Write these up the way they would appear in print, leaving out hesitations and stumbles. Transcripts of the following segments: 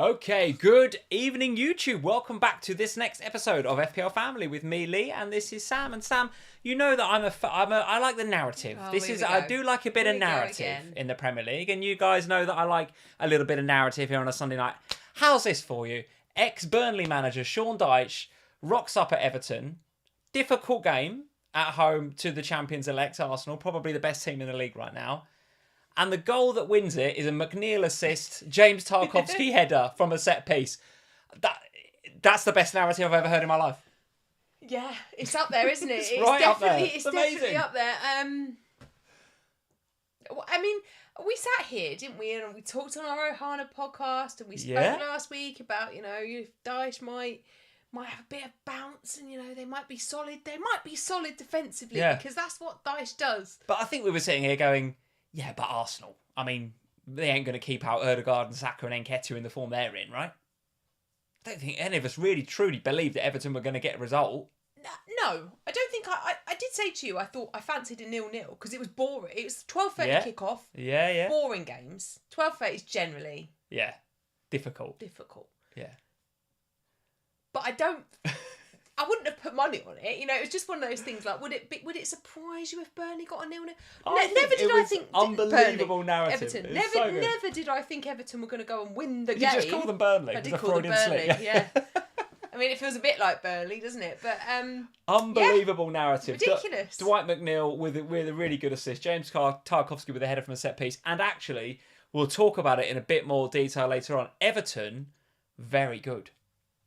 Okay, good evening, YouTube. Welcome back to this next episode of FPL Family with me, Lee, and this is Sam. And Sam, you know that I like the narrative. I do like a bit of narrative in the Premier League, and you guys know that I like a little bit of narrative here on a Sunday night. How's this for you? Ex-Burnley manager Sean Dyche rocks up at Everton. Difficult game at home to the champions-elect Arsenal, probably the best team in the league right now. And the goal that wins it is a McNeil assist, James Tarkowski header from a set piece. That's the best narrative I've ever heard in my life. Yeah, it's up there, isn't it? It's right up there. It's definitely up there. I mean, we sat here, didn't we? And we talked on our Ohana podcast, and we spoke last week about, if Dyche might have a bit of bounce, and they might be solid. They might be solid defensively because that's what Dyche does. But I think we were sitting here going, yeah, but Arsenal. I mean, they ain't going to keep out Ødegaard and Saka and Nketiah in the form they're in, right? I don't think any of us really truly believed that Everton were going to get a result. No, I don't think I did say to you, I thought I fancied a 0-0 because it was boring. It was 12:30 kick-off. Yeah. Boring games. 12:30 is generally... Yeah. Difficult. Yeah. But I wouldn't have put money on it. It was just one of those things like, would it surprise you if Burnley got a 0-0? Never did I think unbelievable narrative. Everton. Never did I think Everton were going to go and win the game. You just call them Burnley. I did call them Burnley, yeah. I mean, it feels a bit like Burnley, doesn't it? But unbelievable narrative. Ridiculous. Dwight McNeil with a really good assist. James Tarkowski with a header from a set piece. And actually, we'll talk about it in a bit more detail later on. Everton, very good.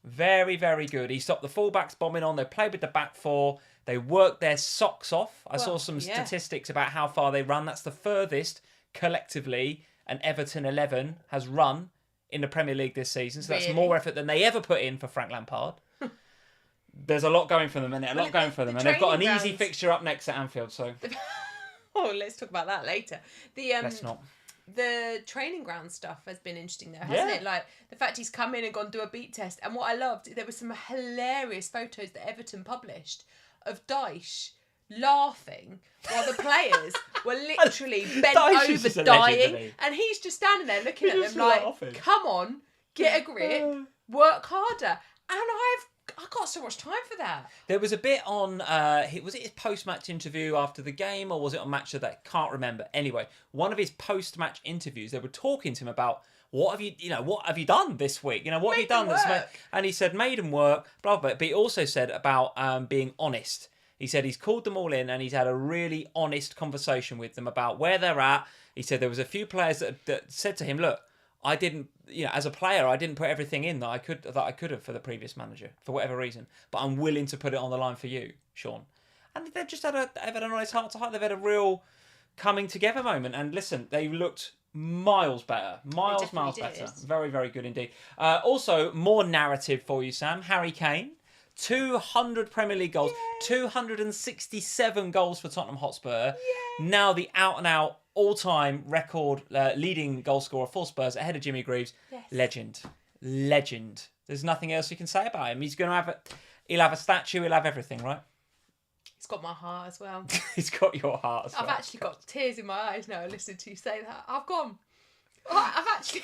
Very, very good. He stopped the fullbacks bombing on. They played with the back four. They worked their socks off. I saw some statistics about how far they run. That's the furthest collectively an Everton 11 has run in the Premier League this season. So that's more effort than they ever put in for Frank Lampard. There's a lot going for them, and they've got an easy fixture up next at Anfield. So, let's talk about that later. Let's not. The training ground stuff has been interesting though, hasn't it? Like the fact he's come in and gone do a beat test. And what I loved, there were some hilarious photos that Everton published of Dyche laughing while the players were literally bent over dying. And he's just standing there looking at them like, come on, get a grip, work harder. And I got so much time for that. There was a bit on, was it his post-match interview after the game, or was it on Match of the Day? Can't remember. Anyway, one of his post-match interviews, they were talking to him about, what have you done this week? What have you done? And he said, made them work, blah, blah. But he also said about being honest. He said he's called them all in and he's had a really honest conversation with them about where they're at. He said there was a few players that said to him, look, I didn't, as a player, I didn't put everything in that I could have for the previous manager for whatever reason. But I'm willing to put it on the line for you, Sean. And they've just had a nice heart to heart. They've had a real coming together moment. And listen, they looked miles better, miles better. Very, very good indeed. Also, more narrative for you, Sam. Harry Kane, 200 Premier League goals, 267 goals for Tottenham Hotspur. Now the out-and-out all-time record leading goal scorer for Spurs ahead of Jimmy Greaves. Legend. There's nothing else you can say about him. He'll have a statue, he'll have everything, right? He's got my heart as well. He's got your heart as well. I've actually got tears in my eyes now listening to you say that. I've gone. I've actually...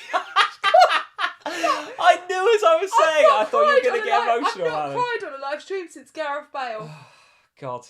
I knew as I was saying, I thought you were going to get emotional. I've not cried on a live stream since Gareth Bale. God.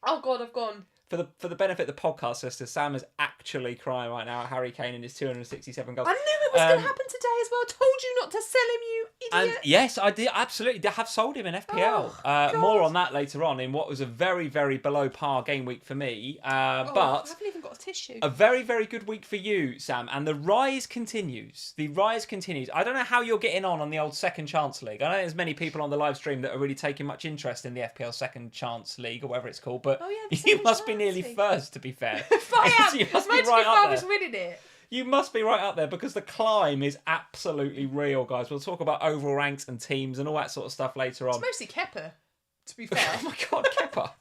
Oh God, I've gone. For the benefit of the podcast listeners, Sam is actually crying right now at Harry Kane and his 267 goals. I knew it was going to happen today as well. I told you not to sell him, you idiot. And yes, I did absolutely have sold him in FPL. More on that later on in what was a very, very below par game week for me. But I haven't even got a tissue. A very, very good week for you, Sam. And the rise continues. I don't know how you're getting on the old Second Chance League. I don't know there's many people on the live stream that are really taking much interest in the FPL Second Chance League or whatever it's called. But you must be nearly first, to be fair. I am. You must be right up there. I was winning it. You must be right up there because the climb is absolutely real, guys. We'll talk about overall ranks and teams and all that sort of stuff later on. It's mostly Kepa. to be fair. Oh my God, Kepa.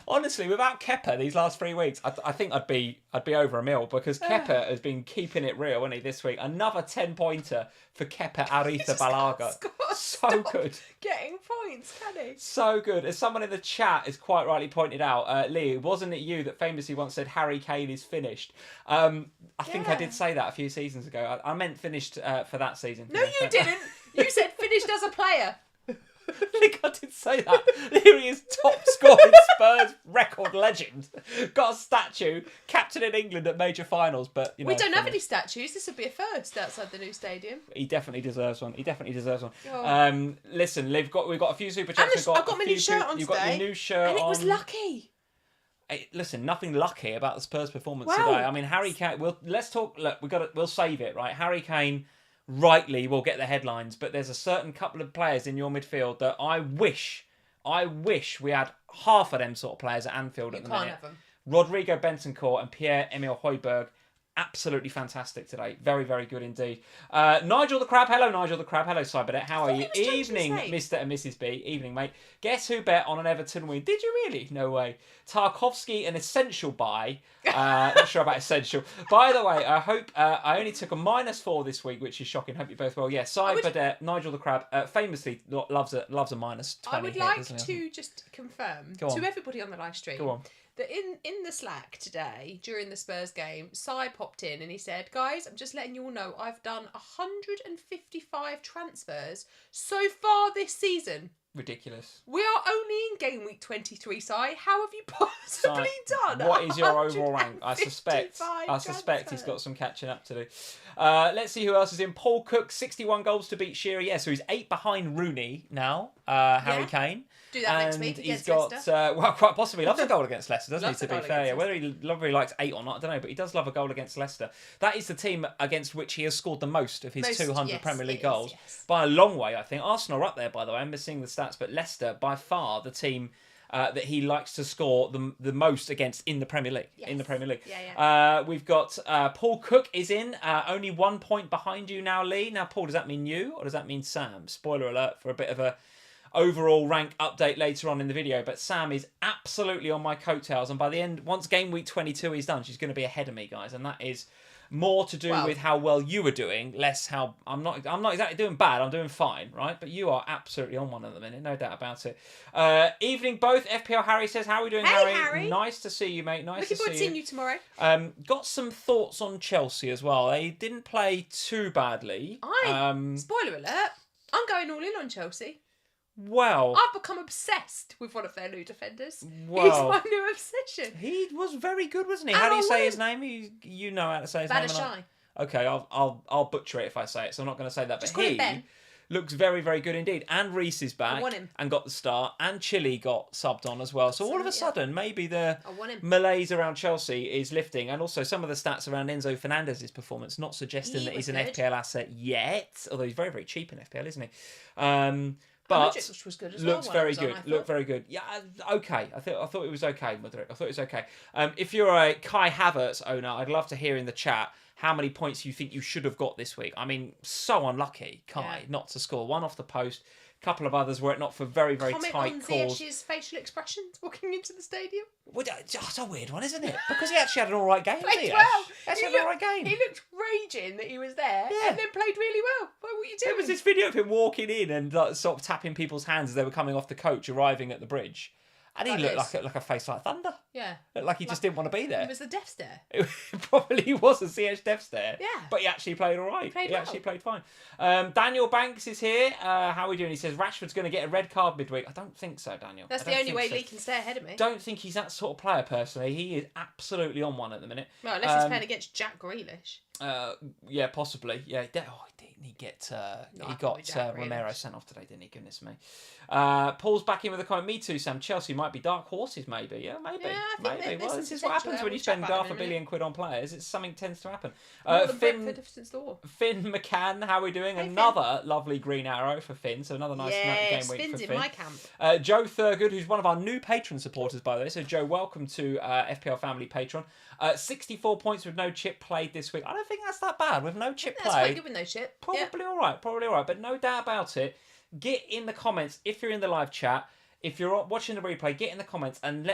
Honestly, without Kepa these last 3 weeks, I think I'd be over a mil, because Kepa has been keeping it real, hasn't he, this week? Another 10-pointer for Kepa Aritha Balaga. So good. Getting points, can he? So good. As someone in the chat has quite rightly pointed out, Lee, wasn't it you that famously once said Harry Kane is finished? I think I did say that a few seasons ago. I meant finished for that season. No, you didn't. You said finished as a player. I think I did say that. Here he is, top scoring Spurs record legend. Got a statue, captain in England at major finals, but you know, we don't have any statues. This would be a first outside the new stadium. He definitely deserves one. Oh. Listen, we've got a few super chats. I've got my new shirt on You've today. got your new shirt on. And it was lucky. Hey, listen, nothing lucky about the Spurs performance Wow. today. I mean, Harry Kane. Let's talk. Look, we'll save it, right? Harry Kane rightly will get the headlines, but there's a certain couple of players in your midfield that I wish we had half of them sort of players at Anfield at the minute. Have them. Rodrigo Bentancur and Pierre-Emile Højbjerg, absolutely fantastic today. Very, very good indeed. Nigel the Crab. Hello, Nigel the Crab. Hello, Cybernet. How are you? Evening, Mr. and Mrs. B. Evening, mate. Guess who bet on an Everton win? Did you really? No way. Tarkovsky, an essential buy. Not sure about essential. By the way, I hope I only took a -4 this week, which is shocking. Hope you're both well. Yeah, Cybernet, Nigel the Crab, famously loves a -20. I would like to just confirm Go on. to everybody on the live stream. Go on. That in the Slack today, during the Spurs game, Cy popped in and he said, guys, I'm just letting you all know I've done 155 transfers so far this season. Ridiculous. We are only in game week 23, Cy. How have you possibly done? What is your overall rank? I suspect he's got some catching up to do. Let's see who else is in. Paul Cook, 61 goals to beat Shearer. Yeah, so he's 8 behind Rooney now, Harry Kane. Do that next week against Leicester. Well, quite possibly loves a goal against Leicester, doesn't he, to be fair? Yeah, Leicester. whether he likes 8 or not, I don't know, but he does love a goal against Leicester. That is the team against which he has scored the most of his 200 Premier League goals. Yes. By a long way, I think. Arsenal are up there, by the way. I'm missing the stats, but Leicester, by far, the team that he likes to score the most against in the Premier League. Yes. In the Premier League. Yeah. We've got Paul Cook is in, only 1 point behind you now, Lee. Now, Paul, does that mean you or does that mean Sam? Spoiler alert for a bit of a overall rank update later on in the video, but Sam is absolutely on my coattails, and by the end, once game week 22 is done, she's going to be ahead of me, guys, and that is more to do with how well you are doing, less how I'm not exactly doing bad. I'm doing fine, right? But you are absolutely on one at the minute, no doubt about it. Evening, both. FPL Harry says, "How are we doing, Harry? Nice to see you, mate. Looking forward to seeing you tomorrow. Got some thoughts on Chelsea as well. They didn't play too badly. Spoiler alert. I'm going all in on Chelsea. Well, I've become obsessed with one of their new defenders. Well, he's my new obsession. He was very good, wasn't he? And How do you I'll say win. his name? You know how to say his name. Badashai. Okay, I'll butcher it if I say it, so I'm not going to say that. Just but call him he Ben. looks very, very good indeed. And Reese is back want him. and got the start, and Chile got subbed on as well. So all of a sudden, maybe the I want him. malaise around Chelsea is lifting, and also some of the stats around Enzo Fernandez's performance, not suggesting He that he's was an good. FPL asset yet, although he's very, very cheap in FPL, isn't he? But Modric was good as well looks when I very was on, good. I thought. Looked very good. Yeah, okay. I thought it was okay, Modric. I thought it was okay. If you're a Kai Havertz owner, I'd love to hear in the chat how many points you think you should have got this week. I mean, so unlucky, Kai, not to score. One off the post, a couple of others were it not for very, very Comment tight on calls. Ziyech's facial expressions walking into the stadium. Well, that's a weird one, isn't it? Because he actually had an all right game. Played Ziyech. well. Actually had an all right game. He looked raging that he was there Yeah. and then played really well. What were you doing? There was this video of him walking in and sort of tapping people's hands as they were coming off the coach, arriving at the bridge. And he looked like a face like thunder. Yeah. Looked like he just didn't want to be there. It was the death stare. It probably was a Ziyech death stare. Yeah. But he actually played all right. He He actually played fine. Daniel Banks is here. How are we doing? He says, Rashford's going to get a red card midweek. I don't think so, Daniel. That's I the don't only think way so. Lee can stay ahead of me. Don't think he's that sort of player, personally. He is absolutely on one at the minute. Well, unless he's playing against Jack Grealish. Yeah, possibly. Yeah, didn't he get? He got Romero sent off today, didn't he? Goodness me. Paul's back in with a comment. Me too, Sam. Chelsea might be dark horses, maybe. Yeah, maybe. Yeah, I think maybe. there's Well, some this is what potential happens there. when you We'll chat spend about half it a in a billion quid on players. It's something tends to happen. More than Finn Brentford since the war. Finn McCann, how are we doing? Hey, Another lovely green arrow for Finn. So another nice game week Finn's for in Finn. my camp. Joe Thurgood, who's one of our new patron supporters, by the way. So, Joe, welcome to FPL Family Patron. 64 points with no chip played this week. I don't think that's that bad with no chip That's quite played. good with no chip. Probably all right. But no doubt about it. Get in the comments if you're in the live chat. if you're watching the replay, get in the comments and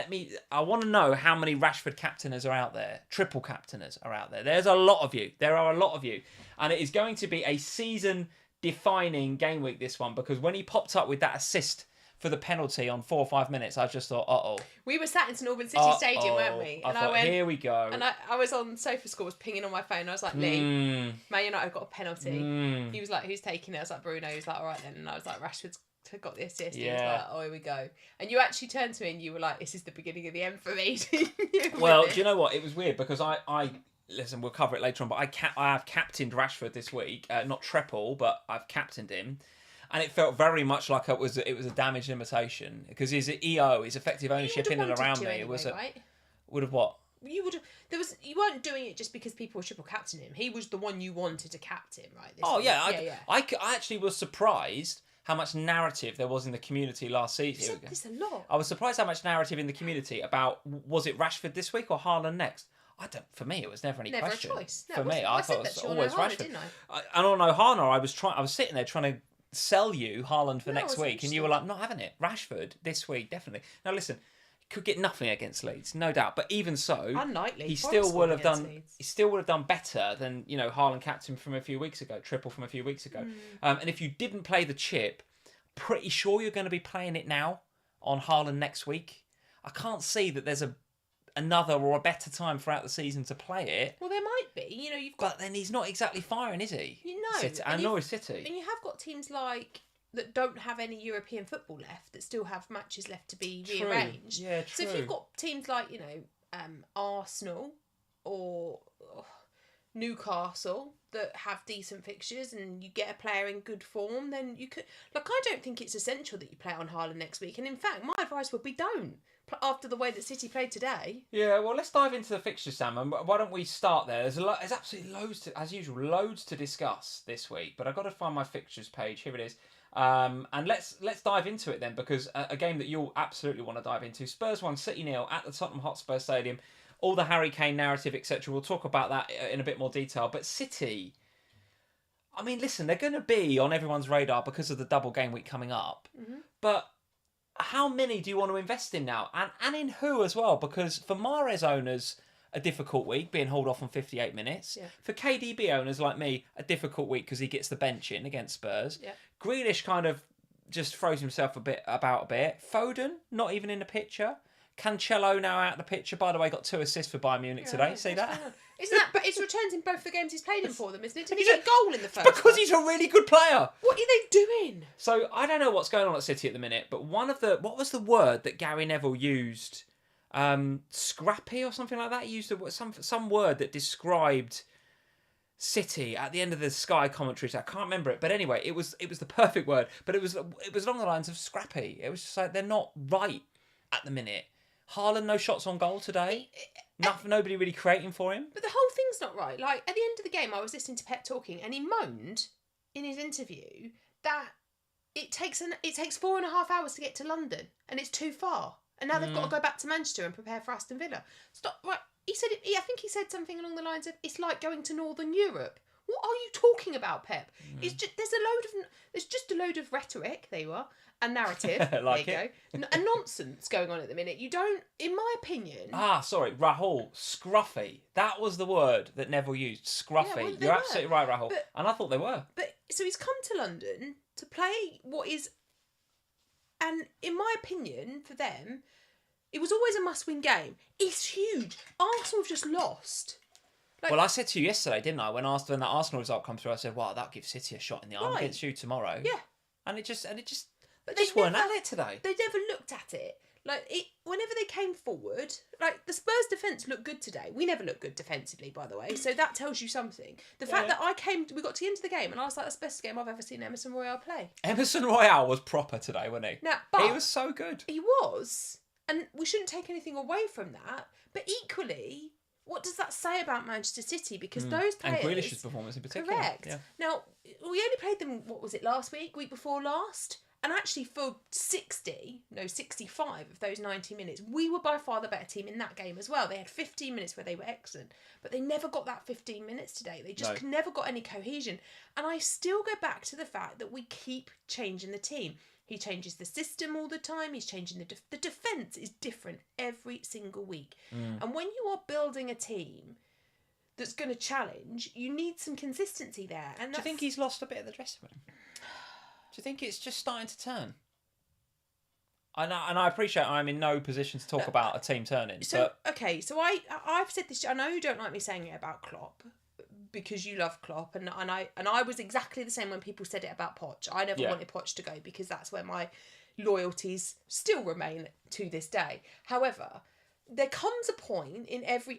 I want to know how many Rashford captainers are out there. Triple captainers are out there. There's a lot of you. There are a lot of you. And it is going to be a season-defining game week, this one, because when he popped up with that assist for the penalty on 4 or 5 minutes, I just thought, uh-oh. We were sat in St Albans City Stadium, weren't we? And I thought, here we go. And I was on Sofa Score, was pinging on my phone. I was like, Lee, Man United have got a penalty. He was like, who's taking it? I was like, Bruno. He was like, all right then. And I was like, Rashford's got the assist. Yeah. He was like, oh, here we go. And you actually turned to me and you were like, this is the beginning of the end for me. Well, do you know what? It was weird because I listen, we'll cover it later on, but I have captained Rashford this week. Not Triple, but I've captained him. And it felt very much like it was a damaged imitation because his EO, his effective ownership in and around me, anyway, it was right? Would have what? You would have. You weren't doing it just because people were triple captaining him. He was the one you wanted to captain, right? I actually was surprised how much narrative there was in the community last season. You said this a lot. I was surprised how much narrative in the community about was it Rashford this week or Haaland next. For me, it was never any question. Never a choice. No, for me, I thought it was always Rashford. Didn't I? And on Ohana, I was sitting there trying to sell you Haaland for next week, and you were like, not having it. Rashford this week, definitely. Now listen, could get nothing against Leeds, no doubt. But even so, unlikely. He still would have done better than Haaland captain from a few weeks ago, Triple from a few weeks ago. And if you didn't play the chip, pretty sure you're going to be playing it now on Haaland next week. I can't see that there's another or a better time throughout the season to play it. Well, there might be. You've got. But then he's not exactly firing, is he? City, and nor is City. And you have got teams like that don't have any European football left that still have matches left to be rearranged. Yeah, true. So if you've got teams like Arsenal or Newcastle that have decent fixtures and you get a player in good form, then you could. I don't think it's essential that you play on Haaland next week. And in fact, my advice would be don't. After the way that City played today. Yeah, well, let's dive into the fixtures, Sam. And why don't we start there? There's absolutely loads to discuss this week. But I've got to find my fixtures page. Here it is. And let's dive into it then, because a game that you'll absolutely want to dive into. Spurs 1, City 0 at the Tottenham Hotspur Stadium. All the Harry Kane narrative, etc. We'll talk about that in a bit more detail. But City, I mean, listen, they're going to be on everyone's radar because of the double game week coming up. Mm-hmm. But how many do you want to invest in now? And in who as well? Because for Mahrez owners, a difficult week, being hauled off on 58 minutes. Yeah. For KDB owners like me, a difficult week because he gets the bench in against Spurs. Yeah. Grealish kind of just throws himself a bit. Foden, not even in the picture. Cancelo now out of the picture. By the way, got 2 assists for Bayern Munich today. See that? Isn't that? But it's returns in both the games he's played in for them, isn't it? Did he get a goal in the first? Because he's a really good player. What are they doing? So I don't know what's going on at City at the minute, but what was the word that Gary Neville used? Scrappy or something like that. He used some word that described City at the end of the Sky commentaries. I can't remember it, but anyway, it was the perfect word. But it was along the lines of scrappy. It was just like they're not right at the minute. Haaland, no shots on goal today. Nobody really creating for him. But the whole thing's not right. Like, at the end of the game, I was listening to Pep talking, and he moaned in his interview that it takes 4.5 hours to get to London, and it's too far. And now they've got to go back to Manchester and prepare for Aston Villa. Stop. Right. He said. I think he said something along the lines of, "It's like going to Northern Europe." What are you talking about, Pep? It's just there's just a load of rhetoric. There you are. And narrative, like there you go, and nonsense going on at the minute. You don't, in my opinion. Sorry, Rahul, scruffy. That was the word that Neville used. Scruffy. Yeah, well, you're absolutely right, Rahul. And I thought they were. But so he's come to London to play what is, and in my opinion, for them, it was always a must-win game. It's huge. Arsenal have just lost. Well, I said to you yesterday, didn't I? When that Arsenal result come through, I said, "Wow, that gives City a shot in the arm against you tomorrow." Yeah. And it just. But they just weren't at it today. They never looked at it. Whenever they came forward, the Spurs defence looked good today. We never looked good defensively, by the way. So that tells you something. The fact that we got to the end of the game and I was like, that's the best game I've ever seen Emerson Royale play. Emerson Royale was proper today, wasn't he? Now, but he was so good. He was. And we shouldn't take anything away from that. But equally, what does that say about Manchester City? Because those players... And Grealish's performance in particular. Correct. Yeah. Now, we only played them, what was it, last week before last? And actually for 65 of those 90 minutes, we were by far the better team in that game as well. They had 15 minutes where they were excellent, but they never got that 15 minutes today. They just never got any cohesion. And I still go back to the fact that we keep changing the team. He changes the system all the time. He's changing the defence is different every single week. And when you are building a team that's going to challenge, you need some consistency there. And do you think he's lost a bit of the dressing room? Do you think it's just starting to turn? And I appreciate I'm in no position to talk about a team turning. So I've said this. I know you don't like me saying it about Klopp, because you love Klopp, and I was exactly the same when people said it about Poch. I never wanted Poch to go because that's where my loyalties still remain to this day. However, there comes a point in every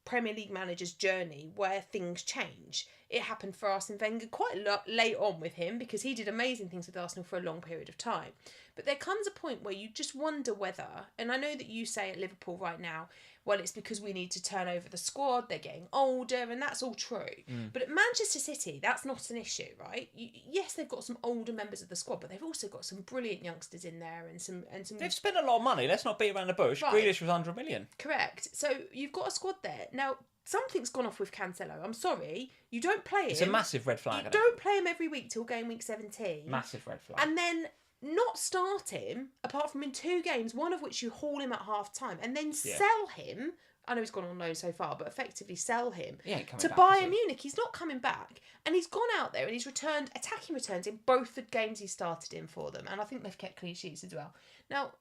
Premier League manager's journey where things change. It happened for Arsene Wenger quite late on with him, because he did amazing things with Arsenal for a long period of time. But there comes a point where you just wonder whether, and I know that you say at Liverpool right now, well, it's because we need to turn over the squad, they're getting older, and that's all true. But at Manchester City, that's not an issue, right? Yes, they've got some older members of the squad, but they've also got some brilliant youngsters in there, and some. They've spent a lot of money. Let's not beat around the bush. Right. Grealish was 100 million. Correct. So you've got a squad there now. Something's gone off with Cancelo. I'm sorry, you don't play him. It's a massive red flag. You don't play him every week till game week 17. Massive red flag. And then not start him, apart from in 2 games, one of which you haul him at half time, and then sell him. I know he's gone on loan so far, but effectively sell him to Bayern Munich. He's not coming back. And he's gone out there and he's returned attacking returns in both the games he started in for them. And I think they've kept clean sheets as well. Now,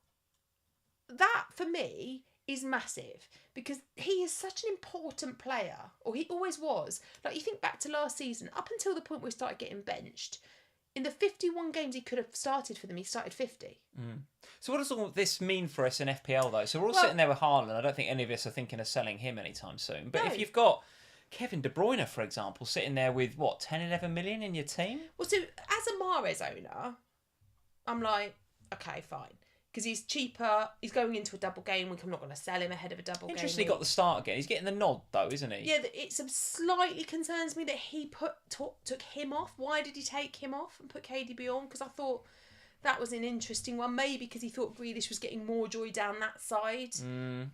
that for me is massive, because he is such an important player, or he always was. Like, you think back to last season, up until the point where he started getting benched, in the 51 games he could have started for them, he started 50. So what does all this mean for us in FPL, though? So we're all sitting there with Haaland. I don't think any of us are thinking of selling him anytime soon. But if you've got Kevin De Bruyne, for example, sitting there with, 10, 11 million in your team? Well, so as a Mahrez owner, I'm like, okay, fine. Because he's cheaper, he's going into a double game week. I'm not going to sell him ahead of a double game week. Interesting, he got the start again. He's getting the nod, though, isn't he? Yeah, it slightly concerns me that he took him off. Why did he take him off and put KDB on? Because I thought that was an interesting one. Maybe because he thought Grealish was getting more joy down that side.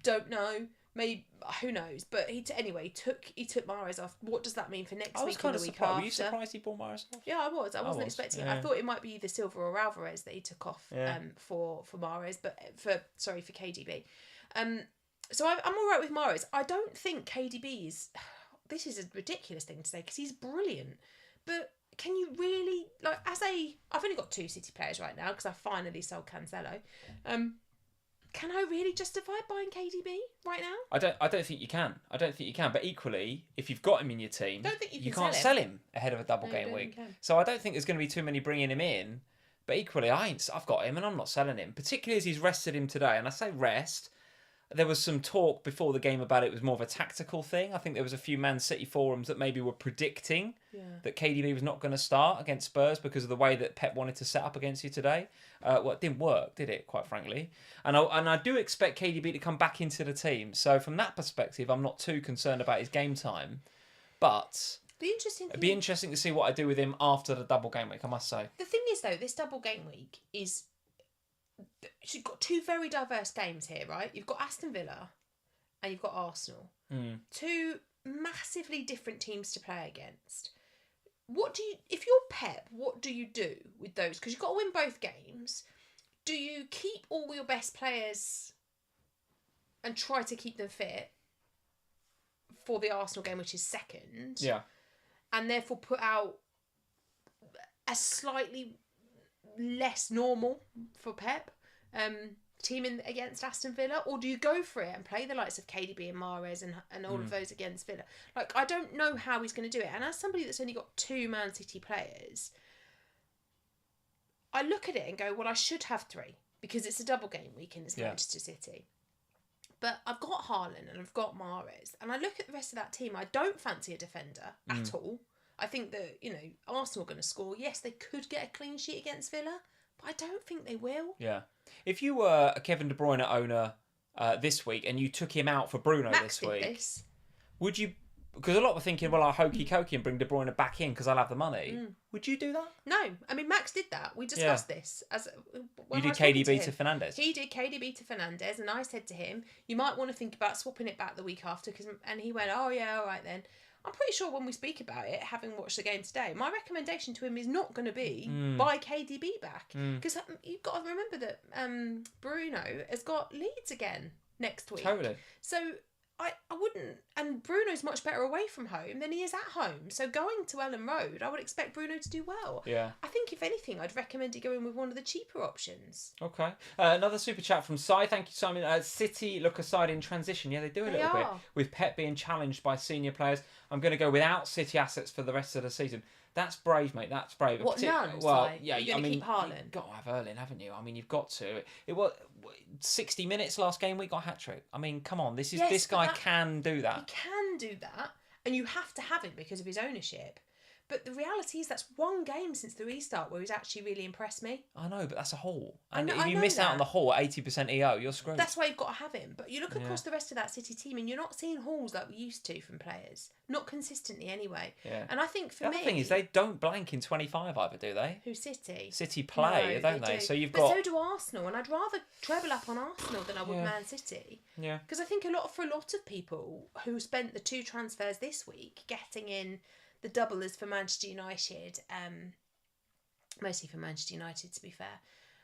Don't know. Maybe, who knows? But he took Mahrez off. What does that mean for next week and the week after? Were you surprised he brought Mahrez off? Yeah, I was. I wasn't expecting it. I thought it might be either Silva or Alvarez that he took off for Mahrez, but for KDB. So I'm all right with Mahrez. I don't think KDB is. This is a ridiculous thing to say because he's brilliant, but can you really I've only got 2 City players right now because I finally sold Cancelo. Can I really justify buying KDB right now? I don't think you can. But equally, if you've got him in your team, you can't sell him ahead of a double game week. So I don't think there's going to be too many bringing him in. But equally, I've got him and I'm not selling him. Particularly as he's rested him today. And I say rest. There was some talk before the game about it was more of a tactical thing. I think there was a few Man City forums that maybe were predicting that KDB was not going to start against Spurs because of the way that Pep wanted to set up against you today. It didn't work, did it, quite frankly? And I do expect KDB to come back into the team. So from that perspective, I'm not too concerned about his game time. But it'd be interesting to see what I do with him after the double game week, I must say. The thing is, though, this double game week is... So you've got 2 very diverse games here, right? You've got Aston Villa and you've got Arsenal. 2 massively different teams to play against. If you're Pep, what do you do with those? Because you've got to win both games. Do you keep all your best players and try to keep them fit for the Arsenal game, which is second? Yeah. And therefore put out a slightly less normal for Pep team against Aston Villa, or do you go for it and play the likes of KDB and Mahrez and all of those against Villa? I don't know how he's going to do it. And as somebody that's only got 2 Man City players, I look at it and go, well, I should have 3 because it's a double game week and it's Manchester City. But I've got Haaland and I've got Mahrez, and I look at the rest of that team. I don't fancy a defender at all. I think that, Arsenal are going to score. Yes, they could get a clean sheet against Villa, but I don't think they will. Yeah. If you were a Kevin De Bruyne owner this week and you took him out for Bruno this week, would you... Because a lot were thinking, well, I'll hokey cokey and bring De Bruyne back in because I'll have the money. Would you do that? No. I mean, Max did that. We discussed this. You did KDB to Fernandes. He did KDB to Fernandes, and I said to him, you might want to think about swapping it back the week after. And he went, oh, yeah, all right then. I'm pretty sure when we speak about it, having watched the game today, my recommendation to him is not going to be buy KDB back. Because you've got to remember that Bruno has got Leeds again next week. Totally. So I wouldn't... And Bruno's much better away from home than he is at home. So going to Ellen Road, I would expect Bruno to do well. Yeah. I think, if anything, I'd recommend you going with one of the cheaper options. Okay. Another super chat from Si. Thank you, Simon. City look aside in transition. Yeah, they do a little bit. With Pep being challenged by senior players. I'm going to go without City assets for the rest of the season. That's brave, mate. That's brave. What, none? Well, Si? yeah. You're going to keep Haaland? You've got to have Erling, haven't you? I mean, you've got to. It was 60 minutes last game week, got a hat-trick. I mean, come on. This guy can do that. He can do that, and you have to have him because of his ownership. But the reality is that's one game since the restart where he's actually really impressed me. I know, but that's a haul. And I if you know miss that. out on the haul at 80% EO, you're screwed. That's why you've got to have him. But you look across the rest of that City team and you're not seeing hauls like we used to from players. Not consistently anyway. Yeah. And I think for me... The other thing is they don't blank in 25 either, do they? Who, City? City play, No, don't they? do. So you've but got... so do Arsenal. And I'd rather treble up on Arsenal than I would Man City. Yeah. Because I think for a lot of people who spent the 2 transfers this week getting in the doublers for Manchester United... mostly for Manchester United, to be fair,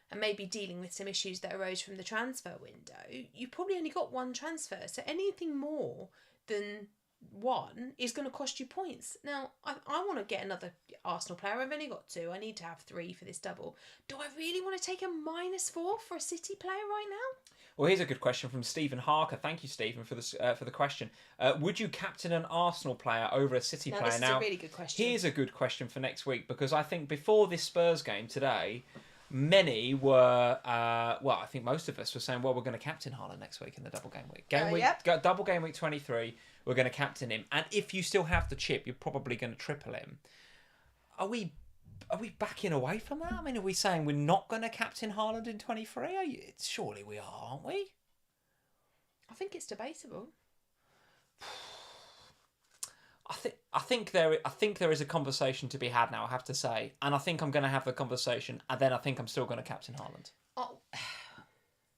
and maybe dealing with some issues that arose from the transfer window, you probably only got 1 transfer. So anything more than 1 is going to cost you points. Now, I want to get another Arsenal player. I've only got 2. I need to have 3 for this double. Do I really want to take a -4 for a City player right now? Well, here's a good question from Stephen Harker. Thank you, Stephen, for the question. Would you captain an Arsenal player over a City player? This is a really good question. Here's a good question for next week, because I think before this Spurs game today, many were, I think most of us were saying, well, we're going to captain Haaland next week in the double game week. Double game week 23, we're going to captain him. And if you still have the chip, you're probably going to triple him. Are we backing away from that? I mean, are we saying we're not going to captain Haaland in 23? Surely we are, aren't we? I think it's debatable. I think there is a conversation to be had now, I have to say. And I think I'm going to have the conversation, and then I think I'm still going to captain Haaland. Oh.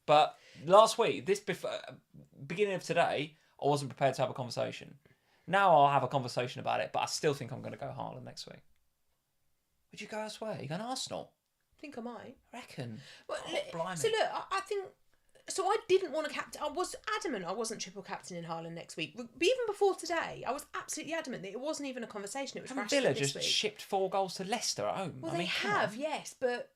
But last week, beginning of today, I wasn't prepared to have a conversation. Now I'll have a conversation about it, but I still think I'm going to go Haaland next week. Would you go elsewhere? You going to Arsenal? I think I might. I reckon. Well, blimey. So look, I think... So I didn't want to captain... I was adamant I wasn't triple captaining Haaland next week. But even before today, I was absolutely adamant that it wasn't even a conversation. It was Rashford Villa this just week. shipped 4 goals to Leicester at home. Well, they have, yes, but...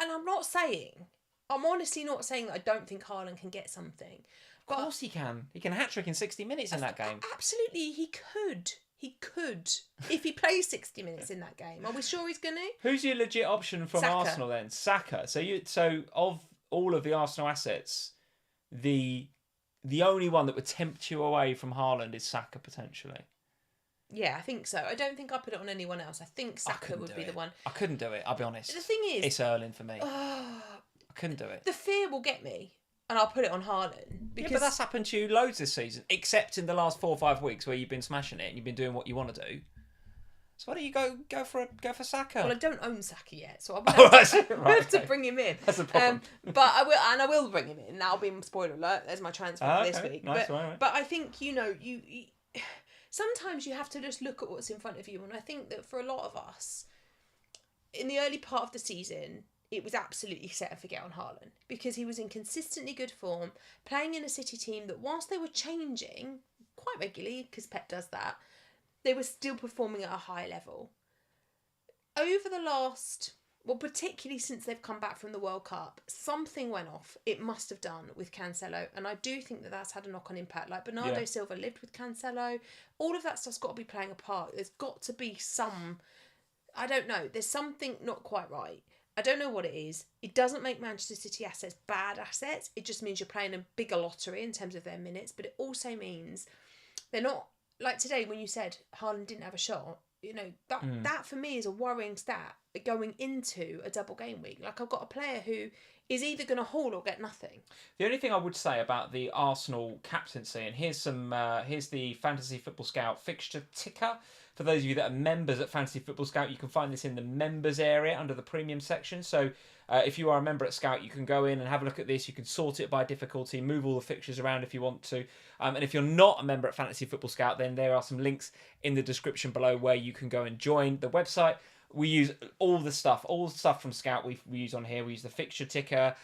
and I'm not saying... I'm honestly not saying that I don't think Haaland can get something. Of course he can. He can hat-trick in 60 minutes in that game. Absolutely, he could. He could. If he plays 60 minutes in that game. Are we sure he's going to? Who's your legit option from Saka. Arsenal then? Saka. So of all of the Arsenal assets, the only one that would tempt you away from Haaland is Saka potentially. Yeah, I think so. I don't think I put it on anyone else. I think Saka would be the one. I couldn't do it, I'll be honest. The thing is... It's Erling for me. I couldn't do it. The fear will get me. And I'll put it on Haaland. Because... Yeah, but that's happened to you loads this season, except in the last 4 or 5 weeks where you've been smashing it and you've been doing what you want to do. So why don't you go for Saka? Well, I don't own Saka yet, so I'll have to bring him in. That's a problem. But I will bring him in. That'll be spoiler alert. There's my transfer for this week. Nice, but I think you sometimes you have to just look at what's in front of you, and I think that for a lot of us, in the early part of the season, it was absolutely set and forget on Haaland because he was in consistently good form, playing in a City team that whilst they were changing quite regularly, because Pep does that, they were still performing at a high level. Over the last, particularly since they've come back from the World Cup, something went off. It must have done with Cancelo, and I do think that that's had a knock-on impact. Like Bernardo Silva lived with Cancelo. All of that stuff's got to be playing a part. There's got to be some, I don't know, there's something not quite right. I don't know what it is. It doesn't make Manchester City assets bad assets. It just means you're playing a bigger lottery in terms of their minutes. But it also means they're not... Like today when you said Haaland didn't have a shot, that for me is a worrying stat going into a double game week. Like I've got a player who is either going to haul or get nothing. The only thing I would say about the Arsenal captaincy, and here's the Fantasy Football Scout fixture ticker For those of you that are members at Fantasy Football Scout, you can find this in the members area under the premium section. So if you are a member at Scout, you can go in and have a look at this. You can sort it by difficulty, move all the fixtures around if you want to. And if you're not a member at Fantasy Football Scout, then there are some links in the description below where you can go and join the website. We use all the stuff from Scout we use on here. We use the fixture ticker.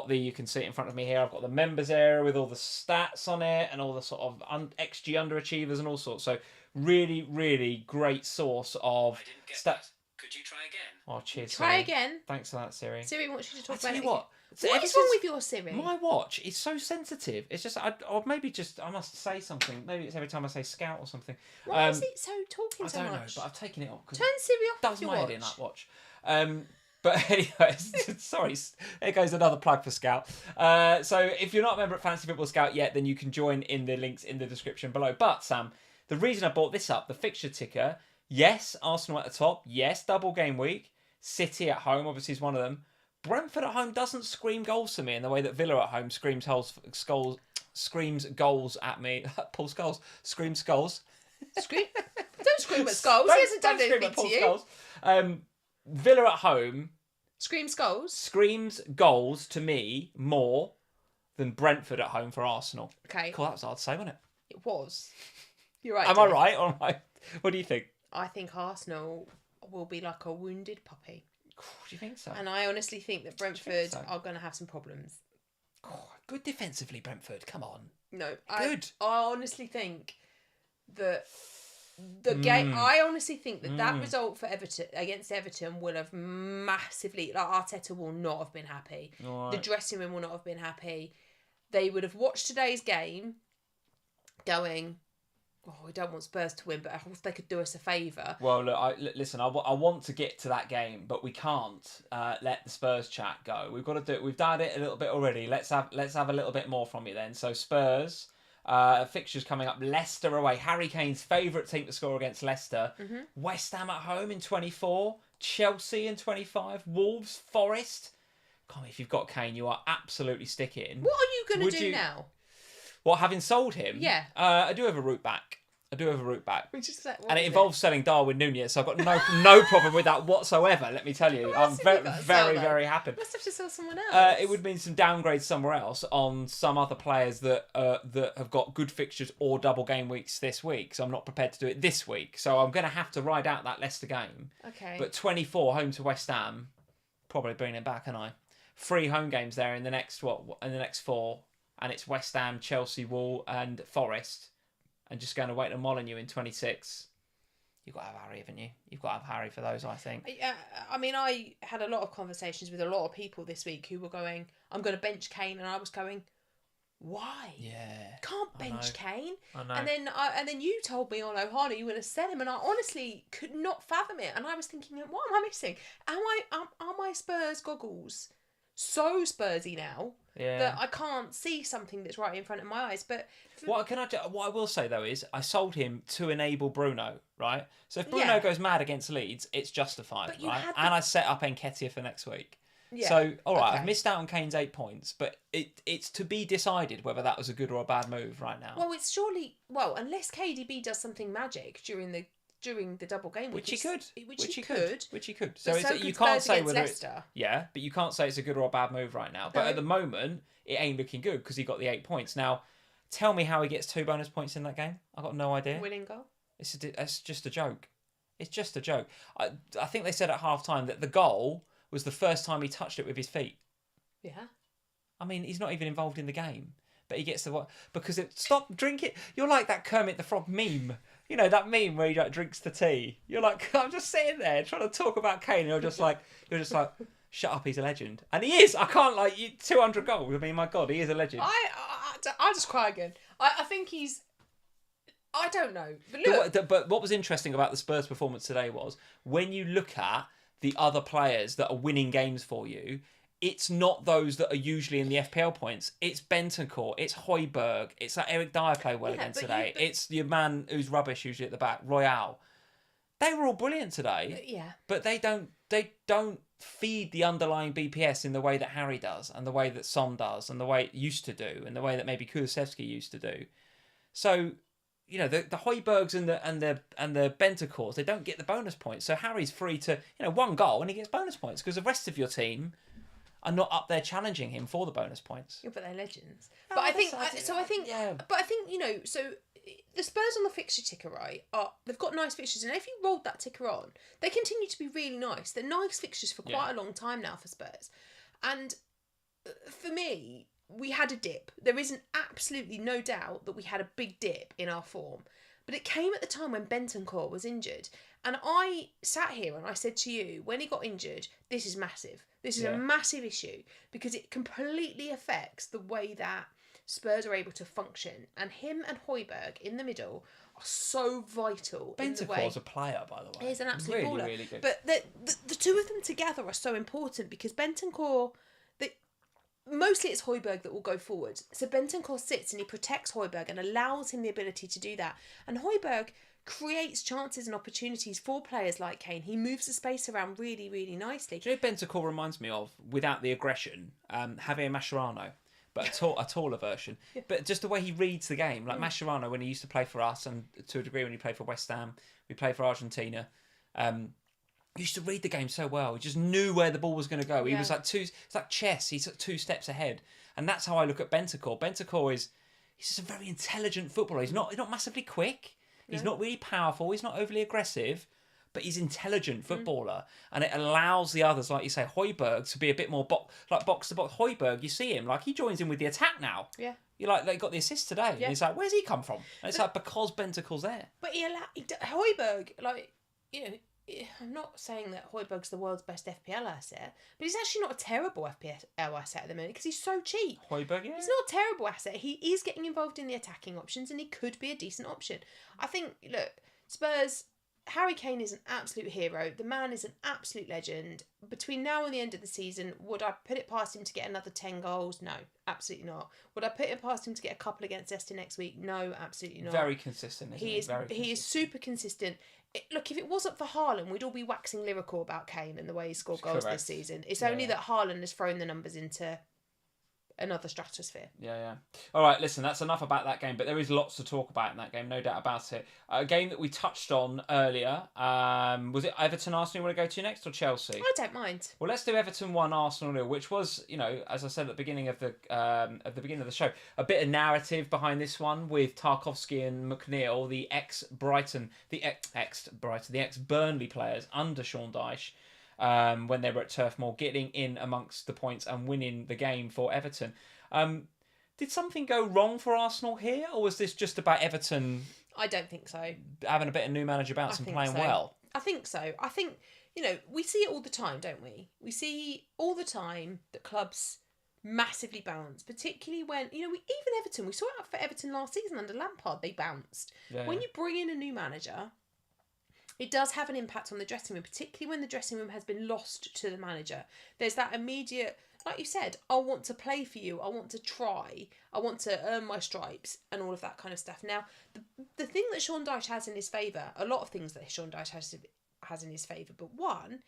You can see it in front of me here. I've got the members area with all the stats on it and all the sort of XG underachievers and all sorts. So really, really great source of stats. Could you try again? Oh, cheers, Try Siri. again. Thanks for that, Siri. Siri wants you to talk I about tell it. you what. What is wrong with your Siri? My watch is so sensitive. It's just, I must say something. Maybe it's every time I say Scout or something. Why is it so talking so much? I don't know, but I've taken it off. Turn Siri off Does your my watch. head in that watch. But anyways, sorry, there goes another plug for Scout. So if you're not a member at Fantasy Football Scout yet, then you can join in the links in the description below. But Sam, the reason I brought this up, the fixture ticker, yes, Arsenal at the top, yes, double game week, City at home, obviously is one of them. Brentford at home doesn't scream goals to me in the way that Villa at home screams goals at me. Paul Scholes screams goals. Don't scream at Skulls. He hasn't done anything to you. Scholes. Villa at home Scream Skulls. screams goals to me more than Brentford at home for Arsenal. Okay. Cool, that was hard to say, wasn't it? It was. You're right. Am I right? Or am I... What do you think? I think Arsenal will be like a wounded puppy. Do you think so? And I honestly think that Brentford so? are going to have some problems. Good defensively, Brentford. Come on. No. Good. I honestly think that the game... I honestly think that result for Everton against Everton will have massively... Like, Arteta will not have been happy. Right. The dressing room will not have been happy. They would have watched today's game going... Oh, we don't want Spurs to win, but I hope they could do us a favour. Well, look, listen. I want to get to that game, but we can't let the Spurs chat go. We've got to do it. We've done it a little bit already. Let's have a little bit more from you then. So Spurs fixtures coming up. Leicester away. Harry Kane's favourite team to score against Leicester. Mm-hmm. West Ham at home in 24. Chelsea in 25. Wolves, Forest. Come on, if you've got Kane, you are absolutely sticking. What are you going to do now? Well, having sold him, yeah, I do have a route back. Which is like, and it involves selling Darwin Núñez, so I've got no problem with that whatsoever. Let me tell you, I'm very happy. You must have to sell someone else. It would mean some downgrades somewhere else on some other players that have got good fixtures or double game weeks this week. So I'm not prepared to do it this week. So I'm going to have to ride out that Leicester game. Okay. But 24 home to West Ham, probably bring it back, and 3 home games there in the next 4. And it's West Ham, Chelsea, Wolves and Forest. And just going to wait on Molineux in 26. You've got to have Harry, haven't you? You've got to have Harry for those, I think. I mean, I had a lot of conversations with a lot of people this week who were going, I'm going to bench Kane. And I was going, why? Yeah. Can't bench Kane. I know. And then you told me on Ohana you were going to sell him. And I honestly could not fathom it. And I was thinking, what am I missing? Are my Spurs goggles so Spursy now that I can't see something that's right in front of my eyes? But what I will say though is I sold him to enable Bruno, right? So if Bruno goes mad against Leeds, it's justified, right? And I set up Nketiah for next week. Yeah. So all right, I've missed out on Kane's 8 points, but it's to be decided whether that was a good or a bad move right now. Well, it's surely unless KDB does something magic during the double game week, which he could. So you can't say whether Leicester. but you can't say it's a good or a bad move right now. But at the moment, it ain't looking good because he got the 8 points. Now, tell me how he gets 2 bonus points in that game. I got no idea. Winning goal. It's just a joke. It's just a joke. I think they said at half time that the goal was the first time he touched it with his feet. Yeah. I mean, he's not even involved in the game. But he gets the what? Because stop drinking. You're like that Kermit the Frog meme. You know, that meme where he drinks the tea. You're like, I'm just sitting there trying to talk about Kane. And you're just like, shut up, he's a legend. And he is. I can't 200 goals. I mean, my God, he is a legend. I just cry again. I think he's... I don't know. But look... But what was interesting about the Spurs performance today was when you look at the other players that are winning games for you, it's not those that are usually in the FPL points. It's Bentancur, it's Højbjerg, it's that Eric Dyer played well again today. It's your man who's rubbish usually at the back, Royale. They were all brilliant today. Yeah. But they don't feed the underlying BPS in the way that Harry does, and the way that Son does, and the way it used to do, and the way that maybe Kulusevski used to do. So, you know, the Højbjergs and the Bentancurs, they don't get the bonus points. So Harry's free to, you know, 1 goal and he gets bonus points because the rest of your team are not up there challenging him for the bonus points. Yeah, but they're legends. But I think you know, so the Spurs on the fixture ticker, right? They've got nice fixtures, and if you rolled that ticker on, they continue to be really nice. They're nice fixtures for quite a long time now for Spurs, and for me, we had a dip. There isn't absolutely no doubt that we had a big dip in our form. But it came at the time when Bentancur was injured. And I sat here and I said to you, when he got injured, this is massive. This is a massive issue because it completely affects the way that Spurs are able to function. And him and Højbjerg in the middle are so vital. Bentancur's a player, by the way. He's an absolute baller. Really good. But the two of them together are so important because Bentancur... Mostly it's Højbjerg that will go forward. So Bentancur sits and he protects Højbjerg and allows him the ability to do that. And Højbjerg creates chances and opportunities for players like Kane. He moves the space around really, really nicely. Do you know Bentancur reminds me of, without the aggression, Javier Mascherano, but a taller version. Yeah. But just the way he reads the game. Like Mascherano, when he used to play for us, and to a degree when he played for West Ham, we played for Argentina, he used to read the game so well. He just knew where the ball was going to go. He was like it's like chess. He's 2 steps ahead. And that's how I look at Bentancur. Bentancur he's just a very intelligent footballer. He's not massively quick. He's not really powerful. He's not overly aggressive. But he's an intelligent footballer. And it allows the others, like you say, Højbjerg, to be a bit more box to box. Højbjerg, you see him, like he joins in with the attack now. Yeah. You're like, they got the assist today. Yeah. And it's like, where's he come from? And it's like, because Bentancur's there. But Højbjerg, like, you know, I'm not saying that Højbjerg's the world's best FPL asset, but he's actually not a terrible FPL asset at the minute because he's so cheap. Højbjerg, yeah. He's not a terrible asset. He is getting involved in the attacking options and he could be a decent option. I think, look, Spurs, Harry Kane is an absolute hero. The man is an absolute legend. Between now and the end of the season, would I put it past him to get another 10 goals? No, absolutely not. Would I put it past him to get a couple against Leicester next week? No, absolutely not. Very consistent, isn't he? He is super consistent. Look, if it wasn't for Haaland, we'd all be waxing lyrical about Kane and the way he scored goals this season. It's only that Haaland has thrown the numbers into another stratosphere. Yeah. All right, listen, that's enough about that game, but there is lots to talk about in that game, no doubt about it. A game that we touched on earlier, was it Everton Arsenal you want to go to next, or Chelsea? I don't mind. Well, let's do Everton 1, Arsenal 0, which was, you know, as I said at the beginning of the show, a bit of narrative behind this one with Tarkowski and McNeil, the ex-Burnley players under Sean Dyche. When they were at Turf Moor, getting in amongst the points and winning the game for Everton. Did something go wrong for Arsenal here, or was this just about Everton? I don't think so. Having a bit of new manager bounce and playing well? I think so. I think, you know, we see it all the time, don't we? We see all the time that clubs massively bounce, particularly when, you know, even Everton, we saw it for Everton last season under Lampard, they bounced. When you bring in a new manager, it does have an impact on the dressing room, particularly when the dressing room has been lost to the manager. There's that immediate, like you said, I want to play for you. I want to try. I want to earn my stripes and all of that kind of stuff. Now, the thing that Sean Dyche has in his favour, a lot of things that Sean Dyche has in his favour, but one,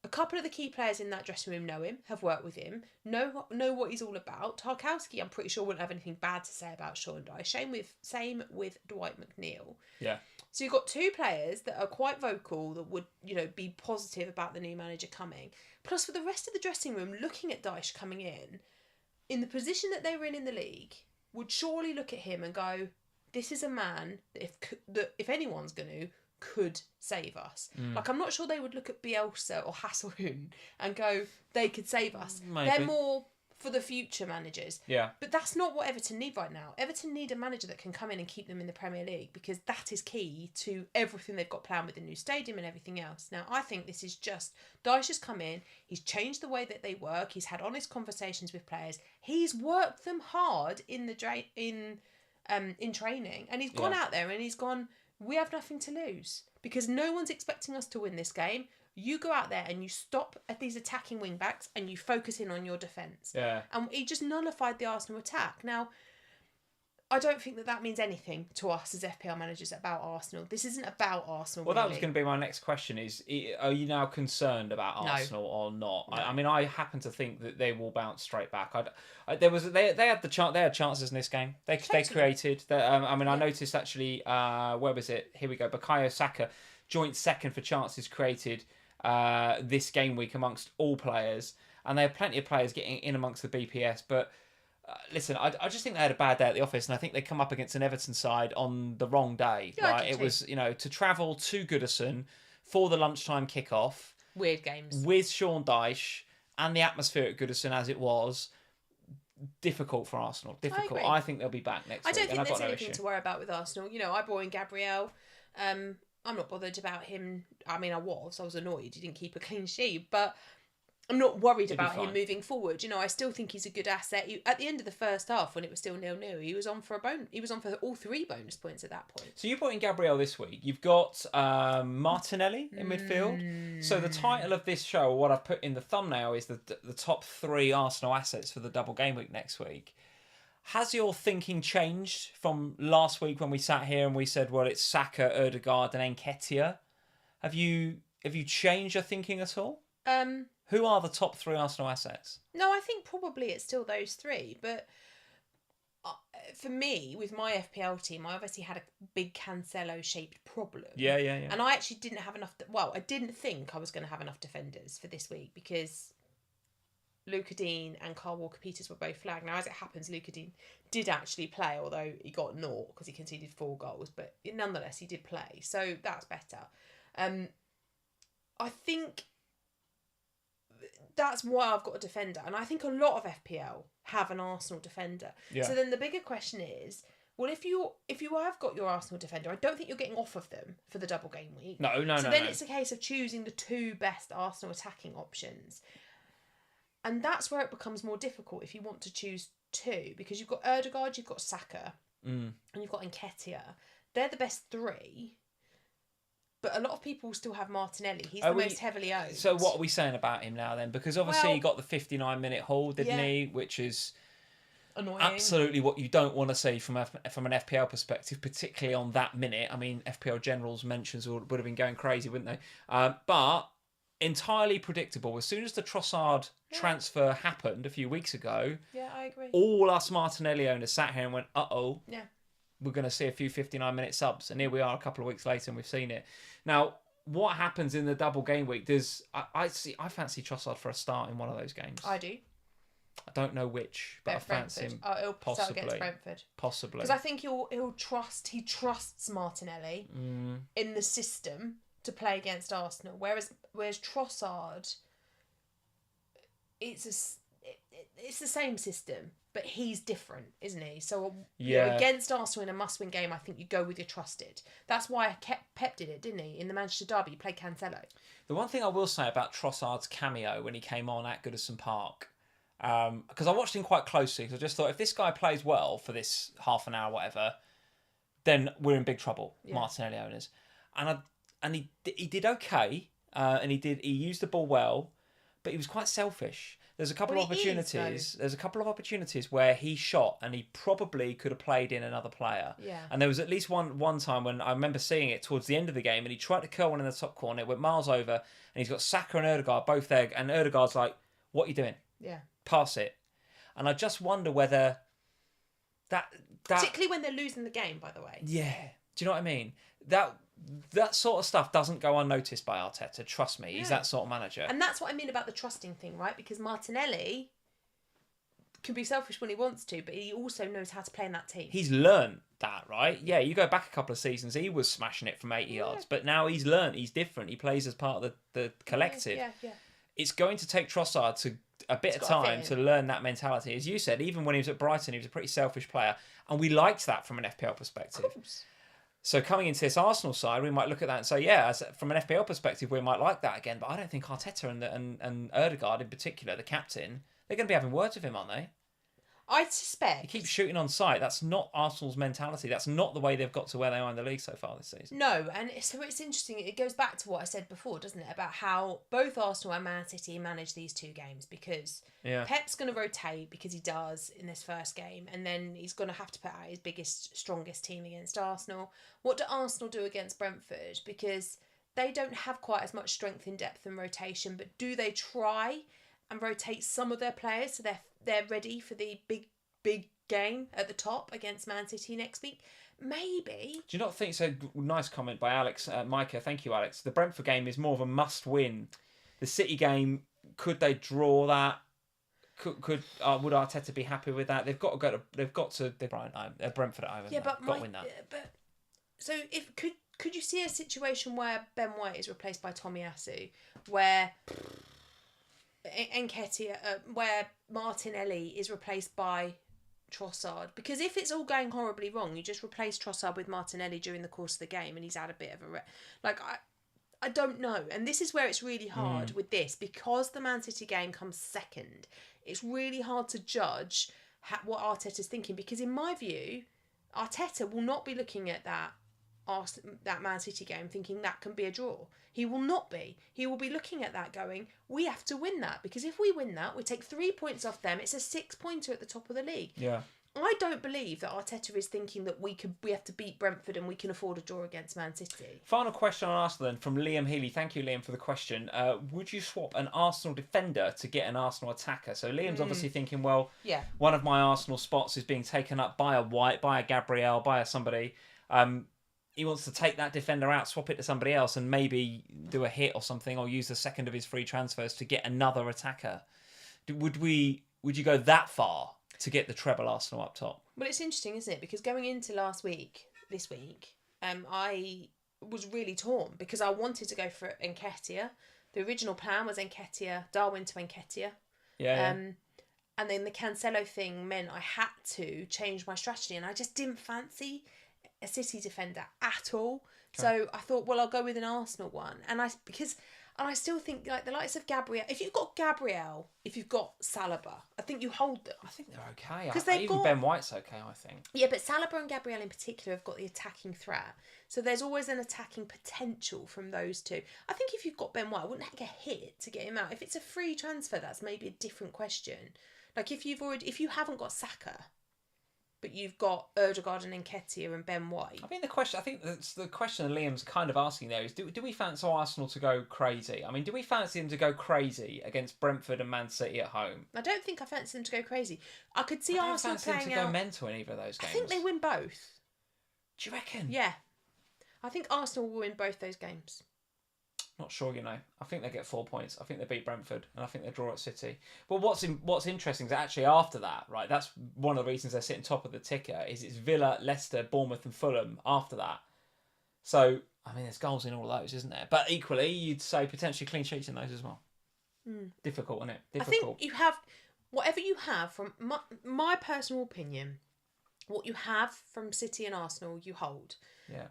a couple of the key players in that dressing room know him, have worked with him, know what he's all about. Tarkowski, I'm pretty sure, wouldn't have anything bad to say about Sean Dyche. Same with Dwight McNeil. Yeah. So you've got 2 players that are quite vocal that would, you know, be positive about the new manager coming. Plus, for the rest of the dressing room, looking at Dyche coming in the position that they were in the league, would surely look at him and go, this is a man that if anyone's going to, could save us. Like, I'm not sure they would look at Bielsa or Hasselhoff and go, they could save us. Maybe. They're more for the future managers. Yeah. But that's not what Everton need right now. Everton need a manager that can come in and keep them in the Premier League, because that is key to everything they've got planned with the new stadium and everything else. Now, I think this is just, Dyche has come in, he's changed the way that they work, he's had honest conversations with players, he's worked them hard in training, and he's gone out there and he's gone, we have nothing to lose because no one's expecting us to win this game. You go out there and you stop at these attacking wing backs and you focus in on your defence. Yeah. And he just nullified the Arsenal attack. Now, I don't think that means anything to us as FPL managers about Arsenal. This isn't about Arsenal. Well, really. that was going to be my next question: are you now concerned about Arsenal or not? No. I mean, I happen to think that they will bounce straight back. They had they had chances in this game. They created. I noticed actually. Where was it? Here we go. Bukayo Saka, joint second for chances created this game week amongst all players, and they have plenty of players getting in amongst the BPS, but. Listen, I just think they had a bad day at the office, and I think they come up against an Everton side on the wrong day. Yeah, right? It was, to travel to Goodison for the lunchtime kickoff. Weird games. With Sean Dyche and the atmosphere at Goodison as it was, difficult for Arsenal. Difficult. I think they'll be back next week. I don't think there's anything to worry about with Arsenal. I brought in Gabriel. I'm not bothered about him. I mean, I was annoyed he didn't keep a clean sheet, but I'm not worried about him moving forward. I still think he's a good asset. At the end of the first half, when it was still 0-0, he was on for He was on for all 3 bonus points at that point. So you brought in Gabriel this week. You've got Martinelli in midfield. So the title of this show, or what I've put in the thumbnail, is the top 3 Arsenal assets for the double game week next week. Has your thinking changed from last week when we sat here and we said, well, it's Saka, Ødegaard, and Nketiah? Have you changed your thinking at all? Who are the top 3 Arsenal assets? No, I think probably it's still those 3. But for me, with my FPL team, I obviously had a big Cancelo-shaped problem. Yeah. And I actually didn't have enough... I didn't think I was going to have enough defenders for this week because Luca Dean and Carl Walker-Peters were both flagged. Now, as it happens, Luca Dean did actually play, although he got 0 because he conceded 4 goals. But nonetheless, he did play. So that's better. I think... that's why I've got a defender, and I think a lot of FPL have an Arsenal defender. Yeah. So then the bigger question is, well, if you have got your Arsenal defender, I don't think you're getting off of them for the double game week. No. So then it's a case of choosing the 2 best Arsenal attacking options, and that's where it becomes more difficult if you want to choose 2, because you've got Ødegaard, you've got Saka, and you've got Nketiah. They're the best 3. But a lot of people still have Martinelli. He's the most heavily owned. So what are we saying about him now then? Because obviously he got the 59-minute haul, didn't he? Which is annoying. Absolutely what you don't want to see from an FPL perspective, particularly on that minute. I mean, FPL General's mentions would have been going crazy, wouldn't they? But entirely predictable. As soon as the Trossard transfer happened a few weeks ago, I agree. All us Martinelli owners sat here and went, uh-oh. Yeah. We're going to see a few 59-minute subs. And here we are a couple of weeks later and we've seen it. Now, what happens in the double game week? I fancy Trossard for a start in one of those games. I do. I don't know which, but I fancy him. He'll possibly start against Brentford. Possibly. Because I think he trusts Martinelli in the system to play against Arsenal. Whereas Trossard, it's the same system. But he's different, isn't he? So against Arsenal in a must-win game, I think you go with your trusted. That's why Pep did it, didn't he? In the Manchester Derby, he played Cancelo. The one thing I will say about Trossard's cameo when he came on at Goodison Park, because I watched him quite closely, because I just thought, if this guy plays well for this half an hour, whatever, then we're in big trouble, Martinelli owners. And he did okay, and he used the ball well, but he was quite selfish. There's a couple of opportunities. There's a couple of opportunities where he shot and he probably could have played in another player. Yeah. And there was at least one time when I remember seeing it towards the end of the game, and he tried to curl one in the top corner. It went miles over, and he's got Saka and Ødegaard both there, and Ødegaard's like, "What are you doing? Yeah. Pass it." And I just wonder whether that particularly when they're losing the game, by the way. Yeah. Do you know what I mean? That sort of stuff doesn't go unnoticed by Arteta. Trust me, he's that sort of manager. And that's what I mean about the trusting thing, right? Because Martinelli can be selfish when he wants to, but he also knows how to play in that team. He's learned that, right? Yeah, you go back a couple of seasons, he was smashing it from 80 yards, but now he's learned, he's different. He plays as part of the collective. Yeah. It's going to take Trossard a bit of time to learn that mentality. As you said, even when he was at Brighton, he was a pretty selfish player, and we liked that from an FPL perspective. Of course. So coming into this Arsenal side, we might look at that and say, from an FPL perspective, we might like that again. But I don't think Arteta and Ødegaard in particular, the captain, they're going to be having words with him, aren't they? I suspect... He keeps shooting on sight. That's not Arsenal's mentality. That's not the way they've got to where they are in the league so far this season. No, and so it's interesting. It goes back to what I said before, doesn't it? About how both Arsenal and Man City manage these two games, because Pep's going to rotate, because he does in this first game, and then he's going to have to put out his biggest, strongest team against Arsenal. What do Arsenal do against Brentford? Because they don't have quite as much strength in depth and rotation, but do they try and rotate some of their players so they're ready for the big game at the top against Man City next week? Maybe. Do you not think so? Nice comment by Alex Micah. Thank you, Alex. The Brentford game is more of a must-win. The City game, could they draw that? Would Arteta be happy with that? They've got to go to. Brentford at home. Yeah, but got to win that. But so if could you see a situation where Ben White is replaced by Tomiyasu, where Nketiah, where Martinelli is replaced by Trossard? Because if it's all going horribly wrong, you just replace Trossard with Martinelli during the course of the game, and he's had a bit of a I don't know, and this is where it's really hard with this, because the Man City game comes second. It's really hard to judge what Arteta's thinking, because in my view, Arteta will not be looking at that Man City game thinking that can be a draw. He will not be. He will be looking at that going, we have to win that, because if we win that, we take 3 points off them. It's a 6-pointer at the top of the league. Yeah. I don't believe that Arteta is thinking that we have to beat Brentford and we can afford a draw against Man City. Final question on Arsenal then from Liam Healy. Thank you, Liam, for the question. Would you swap an Arsenal defender to get an Arsenal attacker? So Liam's obviously thinking, well, one of my Arsenal spots is being taken up by a White, by a Gabriel, by a somebody. He wants to take that defender out, swap it to somebody else, and maybe do a hit or something, or use the second of his free transfers to get another attacker. Would you go that far to get the treble Arsenal up top? Well, it's interesting, isn't it? Because going into this week, I was really torn, because I wanted to go for Nketiah. The original plan was Darwin to Nketiah. And then the Cancelo thing meant I had to change my strategy, and I just didn't fancy a City defender at all. Okay. So I thought, well, I'll go with an Arsenal one. And I still think, like, the likes of Gabriel, if you've got Gabriel, if you've got Saliba, I think you hold them. I think they're okay. Even Ben White's okay, I think. Yeah, but Saliba and Gabriel in particular have got the attacking threat. So there's always an attacking potential from those two. I think if you've got Ben White, I wouldn't take a hit to get him out. If it's a free transfer, that's maybe a different question. Like, if you haven't got Saka, but you've got Ødegaard and Nketiah and Ben White. I think that's the question that Liam's kind of asking there is, do we fancy Arsenal to go crazy? I mean, do we fancy them to go crazy against Brentford and Man City at home? I don't think I fancy them to go crazy. I could see Arsenal playing them to go mental in either of those games. I think they win both. Do you reckon? Yeah. I think Arsenal will win both those games. Not sure, I think they get 4 points. I think they beat Brentford, and I think they draw at City. But what's interesting is actually after that, right? That's one of the reasons they're sitting top of the ticker. Is it's Villa, Leicester, Bournemouth, and Fulham after that. So I mean, there's goals in all of those, isn't there? But equally, you'd say potentially clean sheets in those as well. Difficult, isn't it? Difficult. I think you have whatever you have from my personal opinion. What you have from City and Arsenal, you hold. Yeah.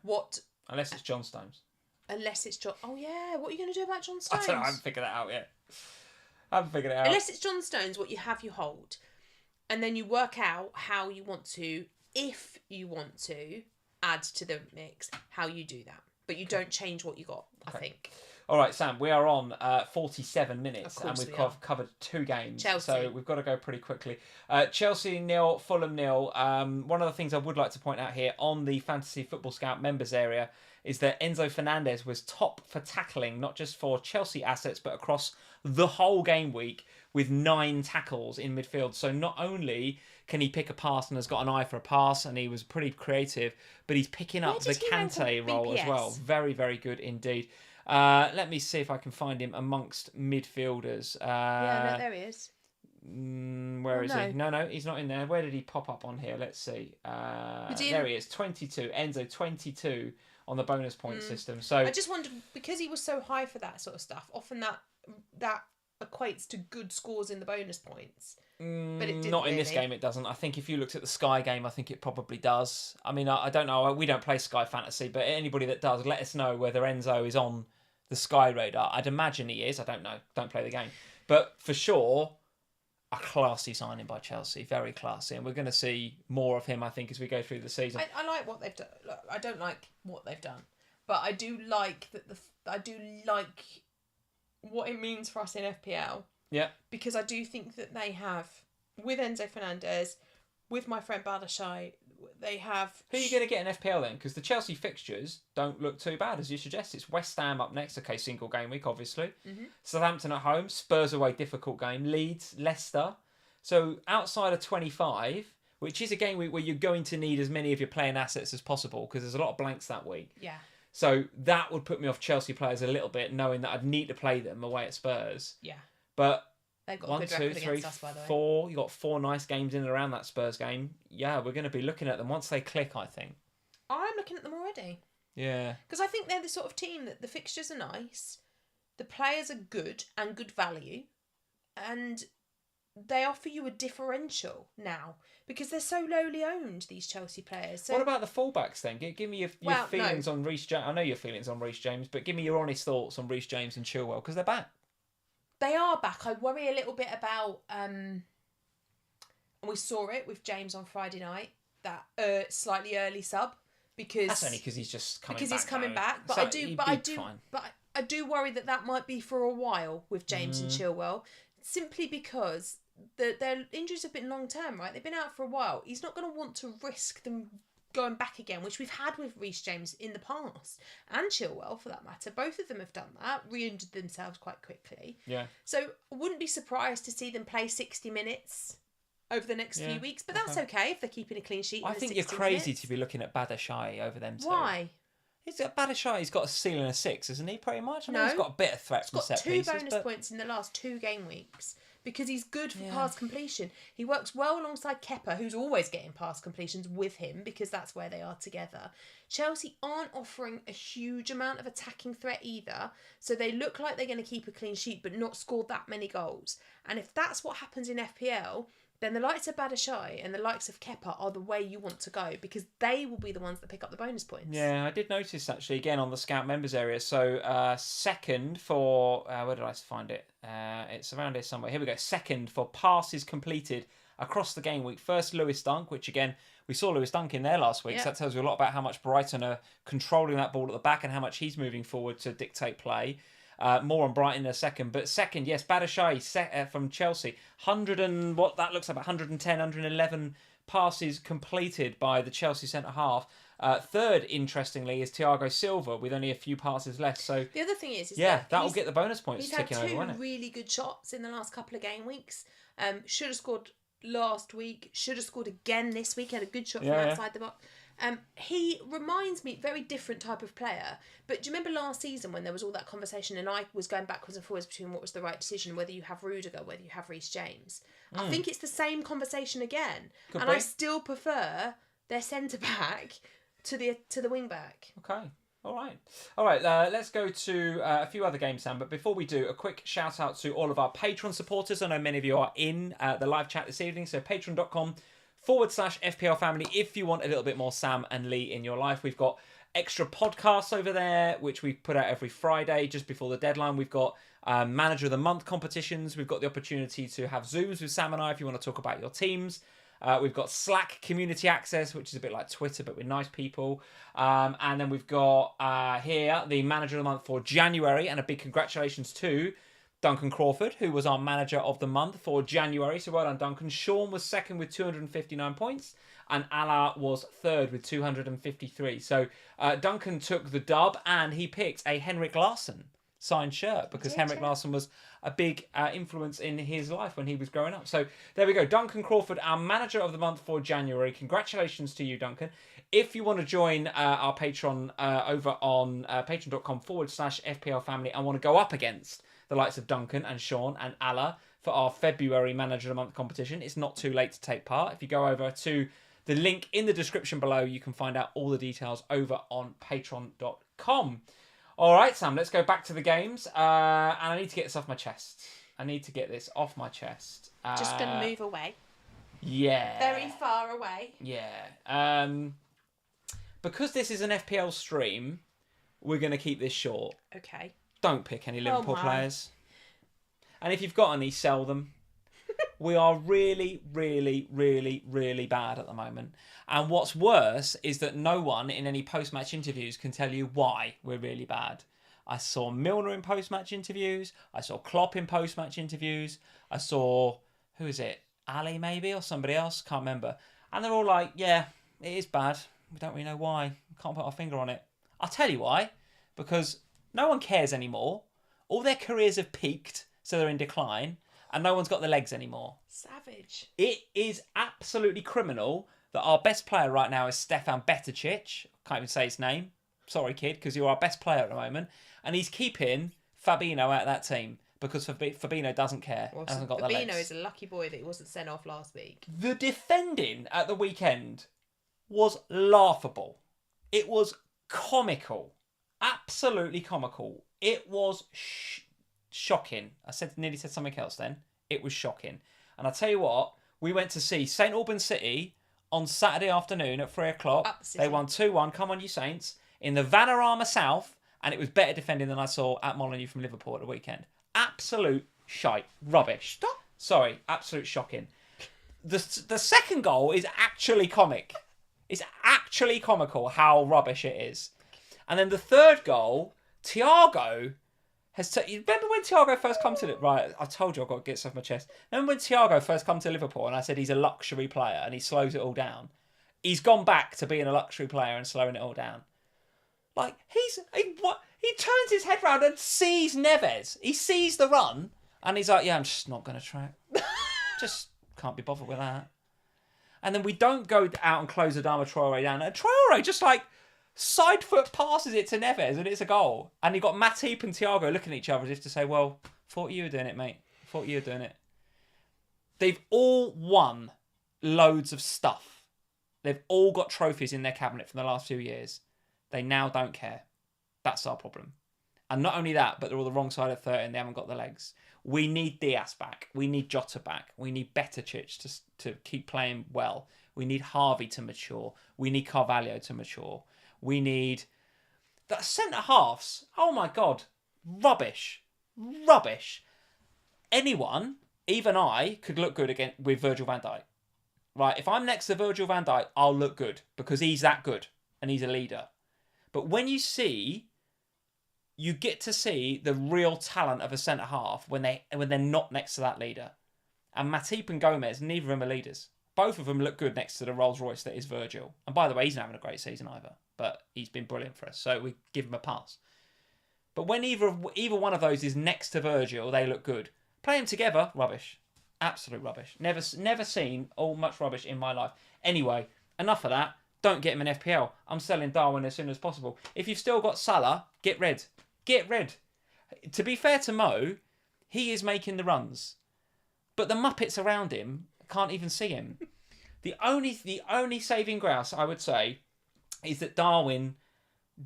Unless it's John Stones. Oh yeah, what are you going to do about John Stones? I don't know, I haven't figured that out yet. Unless it's John Stones, what you have, you hold. And then you work out how you want to, if you want to, add to the mix, how you do that. But you don't change what you got, I think. All right, Sam, we are on 47 minutes and we've covered 2 games. Chelsea. So we've got to go pretty quickly. Chelsea 0, Fulham 0. One of the things I would like to point out here on the Fantasy Football Scout members area is that Enzo Fernandez was top for tackling, not just for Chelsea assets, but across the whole game week with 9 tackles in midfield. So not only can he pick a pass and has got an eye for a pass, and he was pretty creative, but he's picking up the Kante role as well. Very, very good indeed. Let me see if I can find him amongst midfielders. There he is. Where is he? No, he's not in there. Where did he pop up on here? Let's see. There he is, 22. Enzo, 22 on the bonus point system. So I just wondered, because he was so high for that sort of stuff, often that equates to good scores in the bonus points. But it didn't not in this game, it doesn't. I think if you looked at the Sky game, I think it probably does. I mean, I don't know. We don't play Sky Fantasy, but anybody that does, let us know whether Enzo is on the Sky radar. I'd imagine he is. I don't know. Don't play the game. But for sure, a classy signing by Chelsea, very classy, and we're going to see more of him, I think, as we go through the season. I like what they've done. Look, I don't like what they've done, but I do like that. I do like what it means for us in FPL. Yeah. Because I do think that they have, with Enzo Fernandez, with my friend Badashai, they have... Who are you going to get in FPL then? Because the Chelsea fixtures don't look too bad, as you suggest. It's West Ham up next. Okay, single game week, obviously. Mm-hmm. Southampton at home. Spurs away, difficult game. Leeds, Leicester. So outside of 25, which is a game week where you're going to need as many of your playing assets as possible, because there's a lot of blanks that week. Yeah. So that would put me off Chelsea players a little bit, knowing that I'd need to play them away at Spurs. Yeah. But... They've got 1, a good 2, record 3, against us, by the way. 4. You got 4 nice games in and around that Spurs game. Yeah, we're going to be looking at them once they click, I think. I'm looking at them already. Yeah. Because I think they're the sort of team that the fixtures are nice, the players are good and good value, and they offer you a differential now because they're so lowly owned, these Chelsea players. So, what about the fullbacks then? Give me your feelings on Reece James. I know your feelings on Reece James, but give me your honest thoughts on Reece James and Chilwell, because they're back. They are back. I worry a little bit about, and we saw it with James on Friday night, that slightly early sub, because that's only because he's just coming back. Because he's coming back, but so I do worry that might be for a while with James and Chilwell, simply because their injuries have been long term, right? They've been out for a while. He's not going to want to risk them going back again, which we've had with Reece James in the past, and Chilwell for that matter. Both of them have done that, re-injured themselves quite quickly. Yeah. So I wouldn't be surprised to see them play 60 minutes over the next few weeks, but that's okay if they're keeping a clean sheet. I think you're crazy to be looking at Badashai over them two. Why? Badashai's got a ceiling of 6, isn't he? Pretty much. I know he's got a bit of threat from set pieces. He's got 2 bonus points in the last 2 game weeks. Because he's good for pass completion. He works well alongside Kepa, who's always getting pass completions with him, because that's where they are together. Chelsea aren't offering a huge amount of attacking threat either, so they look like they're going to keep a clean sheet but not score that many goals. And if that's what happens in FPL, then the likes of Badashai and the likes of Kepa are the way you want to go, because they will be the ones that pick up the bonus points. Yeah, I did notice actually again on the Scout members area. So second for where did I find it? It's around here somewhere. Here we go. Second for passes completed across the game week. First, Lewis Dunk, which again we saw Lewis Dunk in there last week. So that tells you a lot about how much Brighton are controlling that ball at the back and how much he's moving forward to dictate play. More on Brighton in a second. But second, yes, Badashai from Chelsea. 100 and what that looks like, 110, 111 passes completed by the Chelsea centre-half. Third, interestingly, is Thiago Silva with only a few passes left. So the other thing is that will get the bonus points he's ticking had 2 over, won't it? really good shots in the last couple of game weeks. Should have scored last week. Should have scored again this week. Had a good shot from outside the box. He reminds me, very different type of player. But do you remember last season when there was all that conversation and I was going backwards and forwards between what was the right decision, whether you have Rudiger, whether you have Reece James? I think it's the same conversation again. Could and be. I still prefer their centre-back to the wing-back. Okay. All right. Let's go to a few other games, Sam. But before we do, a quick shout out to all of our Patreon supporters. I know many of you are in the live chat this evening. So patreon.com/FPLFamily if you want a little bit more Sam and Lee in your life. We've got extra podcasts over there, which we put out every Friday just before the deadline. We've got Manager of the Month competitions. We've got the opportunity to have Zooms with Sam and I if you want to talk about your teams. We've got Slack community access, which is a bit like Twitter, but with nice people. And then we've got here the Manager of the Month for January. And a big congratulations to Duncan Crawford, who was our Manager of the Month for January. So well done, Duncan. Sean was second with 259 points. And Ala was third with 253. So Duncan took the dub and he picked a Henrik Larsson signed shirt because Henrik Larsson was a big influence in his life when he was growing up. So there we go. Duncan Crawford, our Manager of the Month for January. Congratulations to you, Duncan. If you want to join our Patreon over on patreon.com/FPLFamily and want to go up against the likes of Duncan and Sean and Ala for our February Manager of the Month competition, it's not too late to take part. If you go over to the link in the description below, you can find out all the details over on patreon.com. All right, Sam, let's go back to the games. And I need to get this off my chest. Just going to move away. Yeah. Very far away. Yeah. Because this is an FPL stream, we're going to keep this short. Okay. Don't pick any Liverpool players. And if you've got any, sell them. We are really, really, really, really bad at the moment. And what's worse is that no one in any post-match interviews can tell you why we're really bad. I saw Milner in post-match interviews. I saw Klopp in post-match interviews. I saw, who is it? Ali maybe or somebody else? Can't remember. And they're all like, yeah, it is bad. We don't really know why. Can't put our finger on it. I'll tell you why. Because no one cares anymore. All their careers have peaked, so they're in decline. And no one's got the legs anymore. Savage. It is absolutely criminal that our best player right now is Stefan Betacic. Can't even say his name. Sorry, kid, because you're our best player at the moment. And he's keeping Fabinho out of that team because Fabinho doesn't care. Well, hasn't got the legs. Fabinho is a lucky boy that he wasn't sent off last week. The defending at the weekend was laughable. It was comical. Absolutely comical. It was shocking. Nearly said something else then. It was shocking. And I'll tell you what, we went to see St Albans City on Saturday afternoon at 3 o'clock. They won 2-1. Come on, you Saints. In the Vanarama South. And it was better defending than I saw at Molineux from Liverpool at the weekend. Absolute shite. Rubbish. Stop. Sorry. Absolute shocking. The second goal is actually comic. It's actually comical how rubbish it is. And then the third goal, Thiago has... remember when Thiago first come to... Right, I told you I've got to get stuff off my chest. Remember when Thiago first come to Liverpool and I said he's a luxury player and he slows it all down? He's gone back to being a luxury player and slowing it all down. Like, he turns his head round and sees Neves. He sees the run and he's like, yeah, I'm just not going to try it. Just can't be bothered with that. And then we don't go out and close Adama Traore down. And Traore just like side foot passes it to Neves and it's a goal. And you got Matip and Thiago looking at each other as if to say, well, thought you were doing it, mate. Thought you were doing it. They've all won loads of stuff. They've all got trophies in their cabinet from the last few years. They now don't care. That's our problem. And not only that, but they're all the wrong side of 30 and they haven't got the legs. We need Diaz back. We need Jota back. We need Betacic to keep playing well. We need Harvey to mature. We need Carvalho to mature. We need... The centre-halves, oh my God, rubbish. Rubbish. Anyone, even I, could look good again with Virgil van Dijk. Right, if I'm next to Virgil van Dijk, I'll look good because he's that good and he's a leader. But when you get to see the real talent of a centre-half when they're not next to that leader. And Matip and Gomez, neither of them are leaders. Both of them look good next to the Rolls-Royce that is Virgil. And by the way, he's not having a great season either. But he's been brilliant for us, so we give him a pass. But when either one of those is next to Virgil, they look good. Play them together, rubbish. Absolute rubbish. Never seen all much rubbish in my life. Anyway, enough of that. Don't get him in FPL. I'm selling Darwin as soon as possible. If you've still got Salah, get rid. Get rid. To be fair to Mo, he is making the runs. But the Muppets around him can't even see him. The only saving grace, I would say, is that Darwin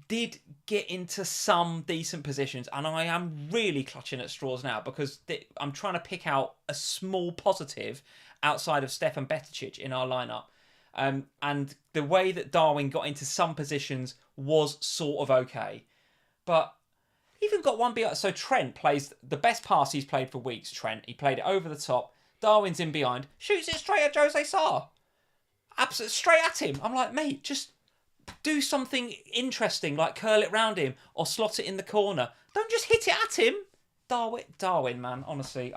did get into some decent positions. And I am really clutching at straws now because I'm trying to pick out a small positive outside of Stefan Betacic in our lineup. And the way that Darwin got into some positions was sort of okay. But even got one behind. So Trent plays the best pass he's played for weeks, Trent. He played it over the top. Darwin's in behind. Shoots it straight at Jose Sarr. Absolutely straight at him. I'm like, mate, just do something interesting, like curl it round him or slot it in the corner. Don't just hit it at him. Darwin, man, honestly.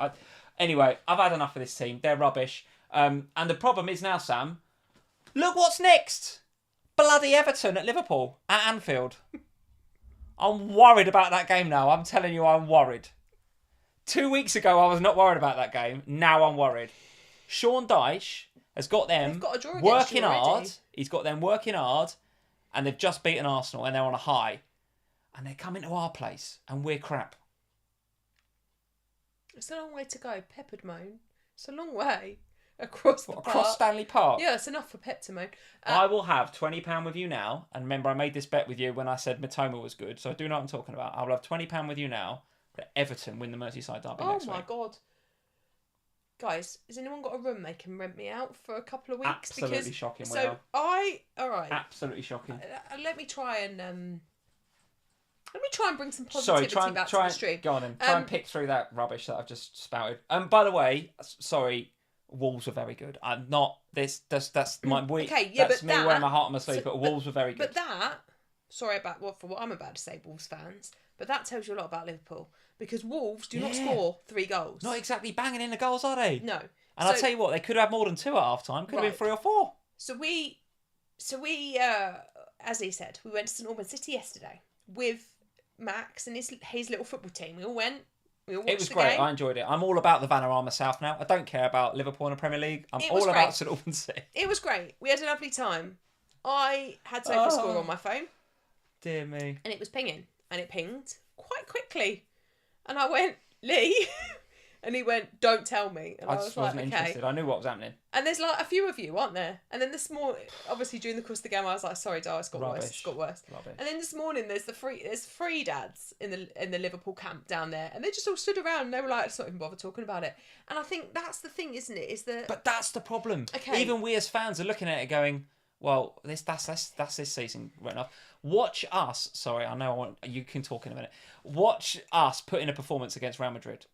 Anyway, I've had enough of this team. They're rubbish. And the problem is now, Sam, look what's next. Bloody Everton at Liverpool, at Anfield. I'm worried about that game now. I'm telling you, I'm worried. 2 weeks ago, I was not worried about that game. Now I'm worried. Sean Dyche has got them working hard. He's got them working hard. And they've just beaten Arsenal and they're on a high. And they're coming to our place and we're crap. It's a long way to go. Peppered moan. It's a long way. Across the park. Across Stanley Park? Yeah, it's enough for Pep to moan. I will have £20 with you now. And remember, I made this bet with you when I said Mitoma was good. So I do know what I'm talking about. I will have £20 with you now that Everton win the Merseyside Derby next week. Oh my God. Guys, has anyone got a room they can rent me out for a couple of weeks? Absolutely shocking. Alright. Absolutely shocking. Let me try and bring some positivity back to the stream. Go on then. Try and pick through that rubbish that I've just spouted. By the way, sorry, Wolves were very good. I'm not this. That's my week. Okay, yeah, that's but me that, wearing my heart on my sleeve. But Wolves were very good. But that, sorry about what I'm about to say, Wolves fans. But that tells you a lot about Liverpool because Wolves do not score 3 goals. Not exactly banging in the goals, are they? No. And I'll tell you what, they could have more than 2 at half time. Could have been 3 or 4. So we, as he said, we went to St Albans City yesterday with Max and his little football team. We all went. It was great. I enjoyed it. I'm all about the Vanarama South now. I don't care about Liverpool in the Premier League. I'm all about St Albans City. It was great. We had a lovely time. I had SofaScore on my phone. Dear me. And it was pinging. And it pinged quite quickly. And I went, Lee. And he went, don't tell me. And I just wasn't interested. I knew what was happening. And there's like a few of you, aren't there? And then this morning, obviously during the course of the game, I was like, sorry, Dar, it's got worse. It's got worse. Rubbish. And then this morning, there's three dads in the Liverpool camp down there, and they just all stood around and they were like, let's not even bother talking about it. And I think that's the thing, isn't it? But that's the problem. Okay. Even we as fans are looking at it going, well, that's this season right enough. Watch us. Sorry, I know you can talk in a minute. Watch us put in a performance against Real Madrid.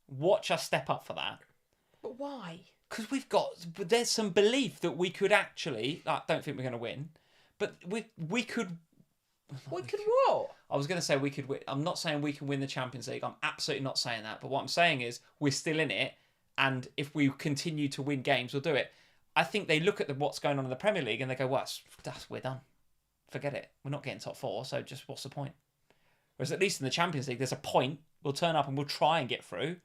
Watch us step up for that. But why? Because there's some belief that we could actually. I don't think we're going to win, but we could. We could what? I was going to say we could win. I'm not saying we can win the Champions League. I'm absolutely not saying that. But what I'm saying is we're still in it, and if we continue to win games, we'll do it. I think they look at what's going on in the Premier League and they go, well, we're done. Forget it. We're not getting top 4, so just what's the point? Whereas at least in the Champions League, there's a point. We'll turn up and we'll try and get through.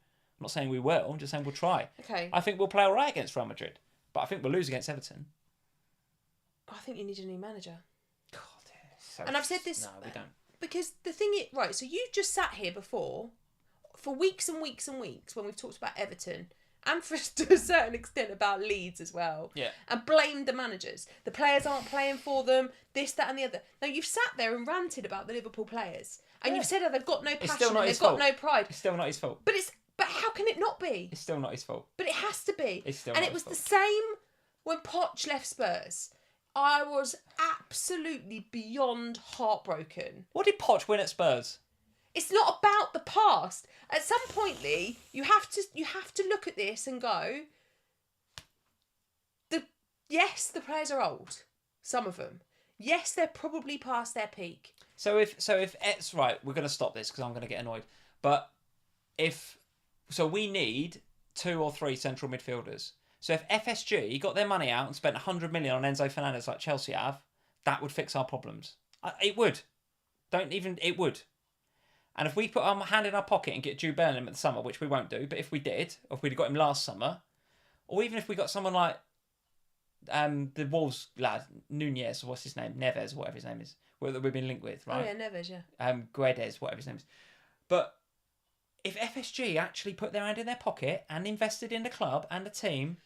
I'm not saying we will. I'm just saying we'll try. Okay. I think we'll play all right against Real Madrid, but I think we'll lose against Everton. I think you need a new manager. God, and I've said this. No, we don't. Because the thing is, right, so you've just sat here before for weeks and weeks and weeks when we've talked about Everton and to a certain extent about Leeds as well. Yeah. And blamed the managers. The players aren't playing for them, this, that and the other. Now, you've sat there and ranted about the Liverpool players. And you've said, they've got no passion and they've got no pride. It's still not his fault. But how can it not be? It's still not his fault. But it has to be. It's still and not it was his the same when Poch left Spurs. I was absolutely beyond heartbroken. What did Poch win at Spurs? It's not about the past. At some point, Lee, you have to look at this and go, yes, the players are old. Some of them. Yes, they're probably past their peak. So if it's right, we're going to stop this because I'm going to get annoyed. But we need 2 or 3 central midfielders. So if FSG got their money out and spent 100 million on Enzo Fernandez like Chelsea have, that would fix our problems. It would. It would. And if we put our hand in our pocket and get Jude Bellingham at the summer, which we won't do, but if we did, or if we'd got him last summer, or even if we got someone like the Wolves lad, Nunez, or what's his name? Neves, or whatever his name is, that we've been linked with, right? Oh yeah, Neves, yeah. Guedes, whatever his name is. But if FSG actually put their hand in their pocket and invested in the club and the team,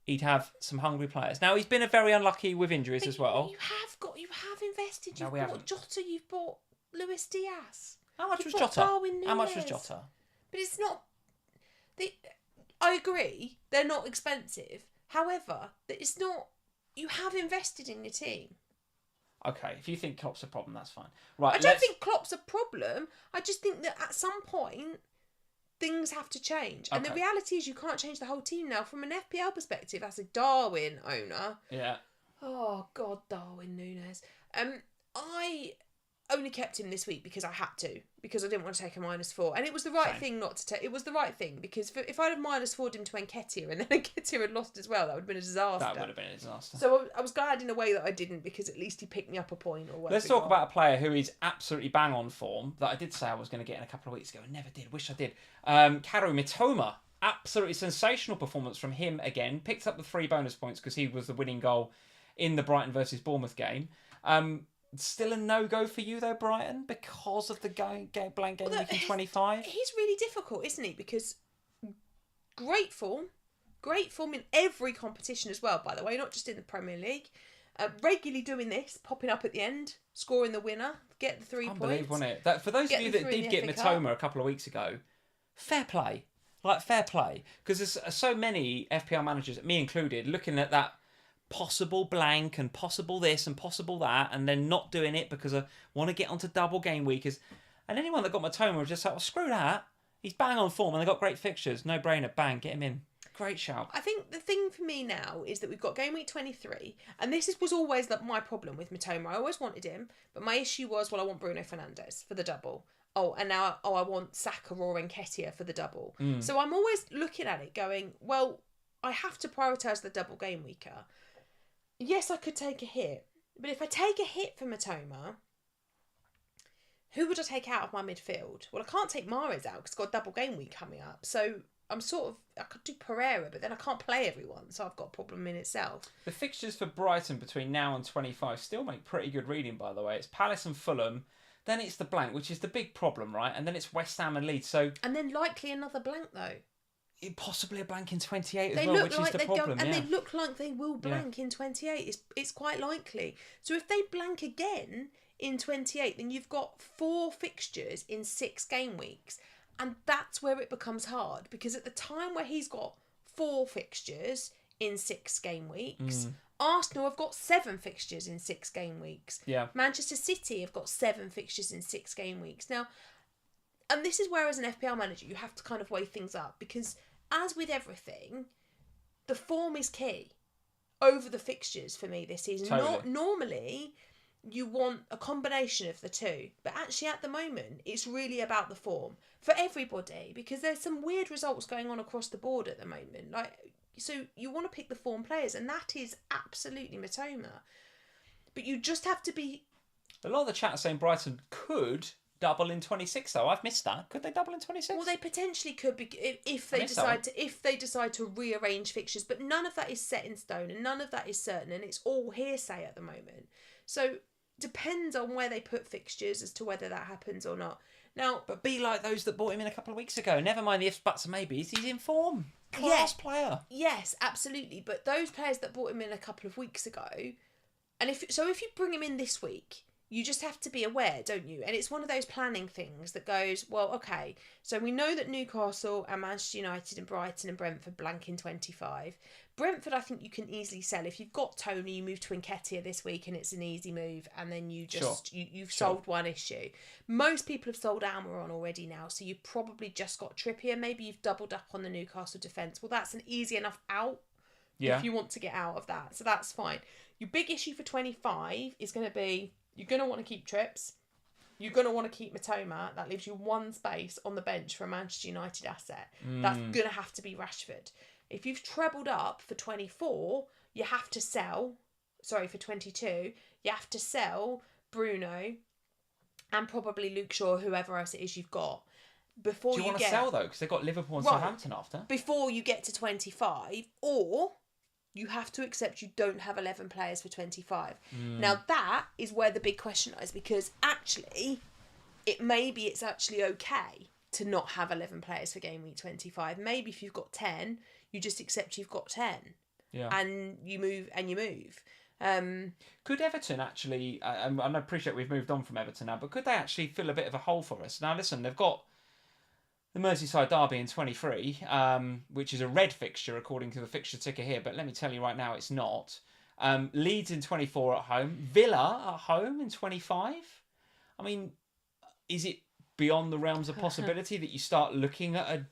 he'd have some hungry players. Now, he's been very unlucky with injuries as well. You have invested. You've haven't. bought Jota, you've bought Luis Diaz. How much was Jota? How much was Jota? But it's not... I agree, they're not expensive. However, it's not... You have invested in your team. Okay, if you think Klopp's a problem, that's fine. Right. I don't think Klopp's a problem. I just think that at some point, things have to change. And the reality is you can't change the whole team now. From an FPL perspective, as a Darwin owner... Yeah. Oh, God, Darwin Núñez. I only kept him this week because I had to. Because I didn't want to take a -4. And it was the right thing not to take... It was the right thing. Because if I'd have -4'd him to Nketiah and then Nketiah had lost as well, that would have been a disaster. That would have been a disaster. So I was glad in a way that I didn't, because at least he picked me up a point or whatever. Let's talk about a player who is absolutely bang on form that I did say I was going to get in a couple of weeks ago and never did. Wish I did. Karu Mitoma. Absolutely sensational performance from him again. Picked up the 3 bonus points because he was the winning goal in the Brighton versus Bournemouth game. Still a no-go for you though, Brighton, because of the blank game week in 25? He's really difficult, isn't he? Because great form in every competition as well, by the way, not just in the Premier League. Regularly doing this, popping up at the end, scoring the winner, get the 3 points. Unbelievable, wasn't it? For those of you that did get Mitoma a couple of weeks ago, fair play. Fair play. Because there's so many FPL managers, me included, looking at that possible blank and possible this and possible that, and then not doing it because I want to get onto double game week. And anyone that got Mitoma was just like, well, screw that. He's bang on form and they got great fixtures. No brainer. Bang, get him in. Great shout. I think the thing for me now is that we've got game week 23, and was always my problem with Mitoma. I always wanted him, but my issue was, well, I want Bruno Fernandes for the double. Oh, and now, I want Saka or Nketiah for the double. So I'm always looking at it going, well, I have to prioritise the double game weeker. Yes, I could take a hit, but if I take a hit for Mitoma, who would I take out of my midfield? Well, I can't take Mahrez out because it's got a double game week coming up. So I could do Pereira, but then I can't play everyone. So I've got a problem in itself. The fixtures for Brighton between now and 25 still make pretty good reading, by the way. It's Palace and Fulham. Then it's the blank, which is the big problem, right? And then it's West Ham and Leeds. And then likely another blank, though. Possibly a blank in 28 as well, which is the problem. And they look like they will blank in 28. It's quite likely. So if they blank again in 28, then you've got 4 fixtures in 6 game weeks. And that's where it becomes hard, because at the time where he's got 4 fixtures in 6 game weeks, Arsenal have got 7 fixtures in 6 game weeks. Yeah. Manchester City have got 7 fixtures in 6 game weeks. Now, and this is where as an FPL manager you have to kind of weigh things up, because as with everything, the form is key over the fixtures for me this season. Totally. Normally, you want a combination of the two, but actually at the moment it's really about the form for everybody, because there's some weird results going on across the board at the moment. So you want to pick the form players, and that is absolutely Mitoma, but you just have to be. A lot of the chat are saying Brighton could double in 26, though. I've missed that. Could they double in 26? Well, they potentially could be if they decide to rearrange fixtures, but none of that is set in stone and none of that is certain, and it's all hearsay at the moment. So depends on where they put fixtures as to whether that happens or not. Now, but be like those that bought him in a couple of weeks ago. Never mind the ifs, buts, and maybes. He's in form. Class player. Yes, absolutely. But those players that bought him in a couple of weeks ago, and if you bring him in this week, you just have to be aware, don't you? And it's one of those planning things that goes, well, okay, so we know that Newcastle and Manchester United and Brighton and Brentford blank in 25. Brentford, I think you can easily sell. If you've got Tony, you move to Nketiah this week and it's an easy move, and then you just, you've solved one issue. Most people have sold Almiron already now, so you've probably just got Trippier. Maybe you've doubled up on the Newcastle defence. Well, that's an easy enough out if you want to get out of that. So that's fine. Your big issue for 25 is going to be, you're going to want to keep Trips. You're going to want to keep Mitoma. That leaves you one space on the bench for a Manchester United asset. That's going to have to be Rashford. If you've trebled up for 24, you have to sell. Sorry, for 22, you have to sell Bruno and probably Luke Shaw, whoever else it is you've got. Before Do you want to sell, though? Because they've got Liverpool and Southampton after. Before you get to 25, or you have to accept you don't have 11 players for 25. Now, that is where the big question is, because actually, it's actually okay to not have 11 players for game week 25. Maybe if you've got 10, you just accept you've got 10. Yeah. And you move. Could Everton actually, and I appreciate we've moved on from Everton now, but could they actually fill a bit of a hole for us? Now, listen, they've got the Merseyside Derby in 23, which is a red fixture according to the fixture ticker here, but let me tell you right now, it's not. Leeds in 24 at home. Villa at home in 25. I mean, is it beyond the realms of possibility that you start looking at a,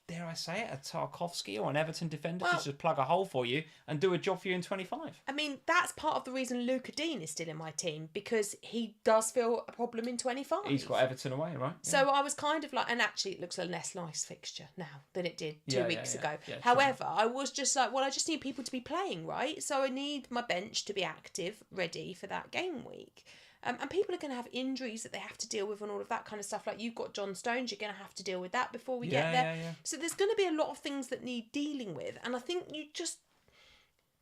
dare I say it, a Tarkowski or an Everton defender to just plug a hole for you and do a job for you in 25? I mean, that's part of the reason Luca Dean is still in my team, because he does feel a problem in 25. He's got Everton away, right? Yeah. So I was kind of like, and actually it looks a less nice fixture now than it did 2 weeks ago. Yeah, however, I was just like, well, I just need people to be playing, right? So I need my bench to be active, ready for that game week. And people are going to have injuries that they have to deal with and all of that kind of stuff. Like, you've got John Stones, you're going to have to deal with that before we get there. Yeah. So there's going to be a lot of things that need dealing with. And I think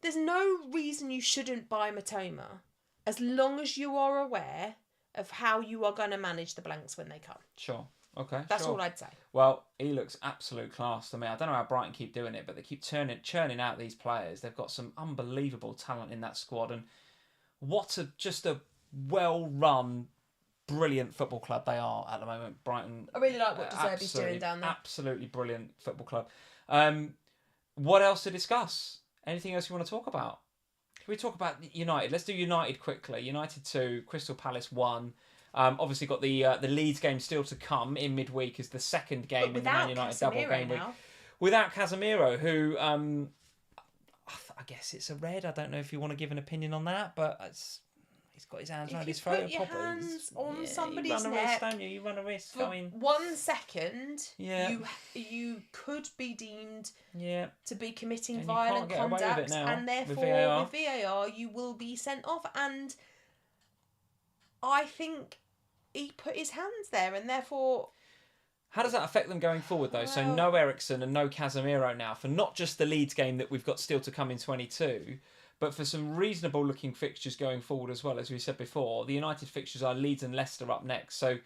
there's no reason you shouldn't buy Mitoma as long as you are aware of how you are going to manage the blanks when they come. Sure. Okay. That's all I'd say. Well, he looks absolute class to me. I don't know how Brighton keep doing it, but they keep churning out these players. They've got some unbelievable talent in that squad. And just a well-run, brilliant football club they are at the moment. Brighton. I really like what De Zerbi's doing down there. Absolutely brilliant football club. What else to discuss? Anything else you want to talk about? Can we talk about United? Let's do United quickly. United 2, Crystal Palace 1. Obviously got the Leeds game still to come in midweek as the second game in the Man United double game week. without Casemiro, who I guess it's a red. I don't know if you want to give an opinion on that, but he's got his hands around his throat. Put your hands on somebody's you run a neck, risk, don't you? You run a risk. for 1 second, you could be deemed to be committing violent conduct, and therefore with VAR you will be sent off. And I think he put his hands there, and therefore. How does that affect them going forward, though? So no Eriksen and no Casemiro now for not just the Leeds game that we've got still to come in 22, but for some reasonable-looking fixtures going forward as well. As we said before, the United fixtures are Leeds and Leicester up next. So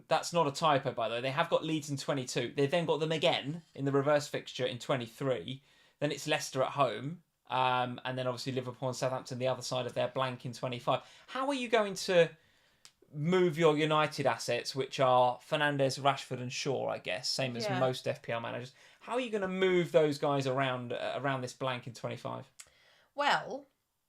that's not a typo, by the way. They have got Leeds in 22. They've then got them again in the reverse fixture in 23. Then it's Leicester at home. And then obviously Liverpool and Southampton the other side of their blank in 25. How are you going to move your United assets, which are Fernandes, Rashford and Shaw, I guess, same as most FPL managers? How are you going to move those guys around this blank in 25? Well,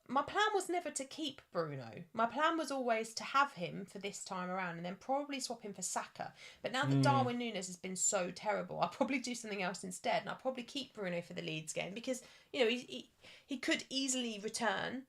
my plan was never to keep Bruno. My plan was always to have him for this time around and then probably swap him for Saka. But now that Darwin Núñez has been so terrible, I'll probably do something else instead, and I'll probably keep Bruno for the Leeds game because, you know, he could easily return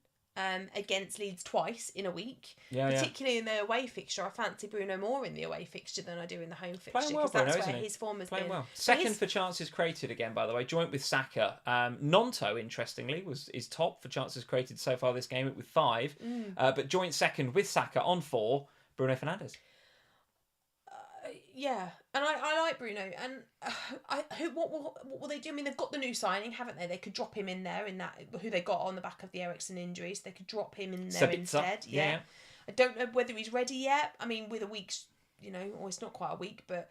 against Leeds twice in a week, particularly in the away fixture. I fancy Bruno more in the away fixture than I do in the home fixture, because that's where his form has been. Well. Second for chances created again, by the way, joint with Saka. Nonto, interestingly, is top for chances created so far this game with 5, but joint second with Saka on 4, Bruno Fernandes. Yeah, and I like Bruno, and what will they do? I mean, they've got the new signing, haven't they? They could drop him in there in that, who they got on the back of the Eriksen injuries. They could drop him in there instead. Yeah. I don't know whether he's ready yet. I mean, with a week's, or it's not quite a week, but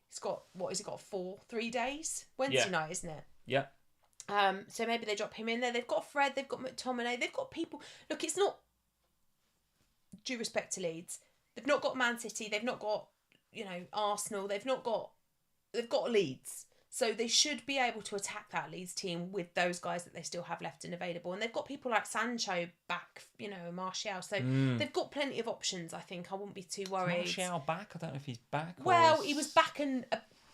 he's got, 3 days? Wednesday night, isn't it? Yeah. So maybe they drop him in there. They've got Fred, they've got McTominay, they've got people. Look, it's not, due respect to Leeds, they've not got Man City, they've not got, Arsenal, they've got Leeds. So they should be able to attack that Leeds team with those guys that they still have left and available. And they've got people like Sancho back, Martial. So they've got plenty of options, I think. I wouldn't be too worried. Is Martial back? I don't know if he's back. Well, he was back and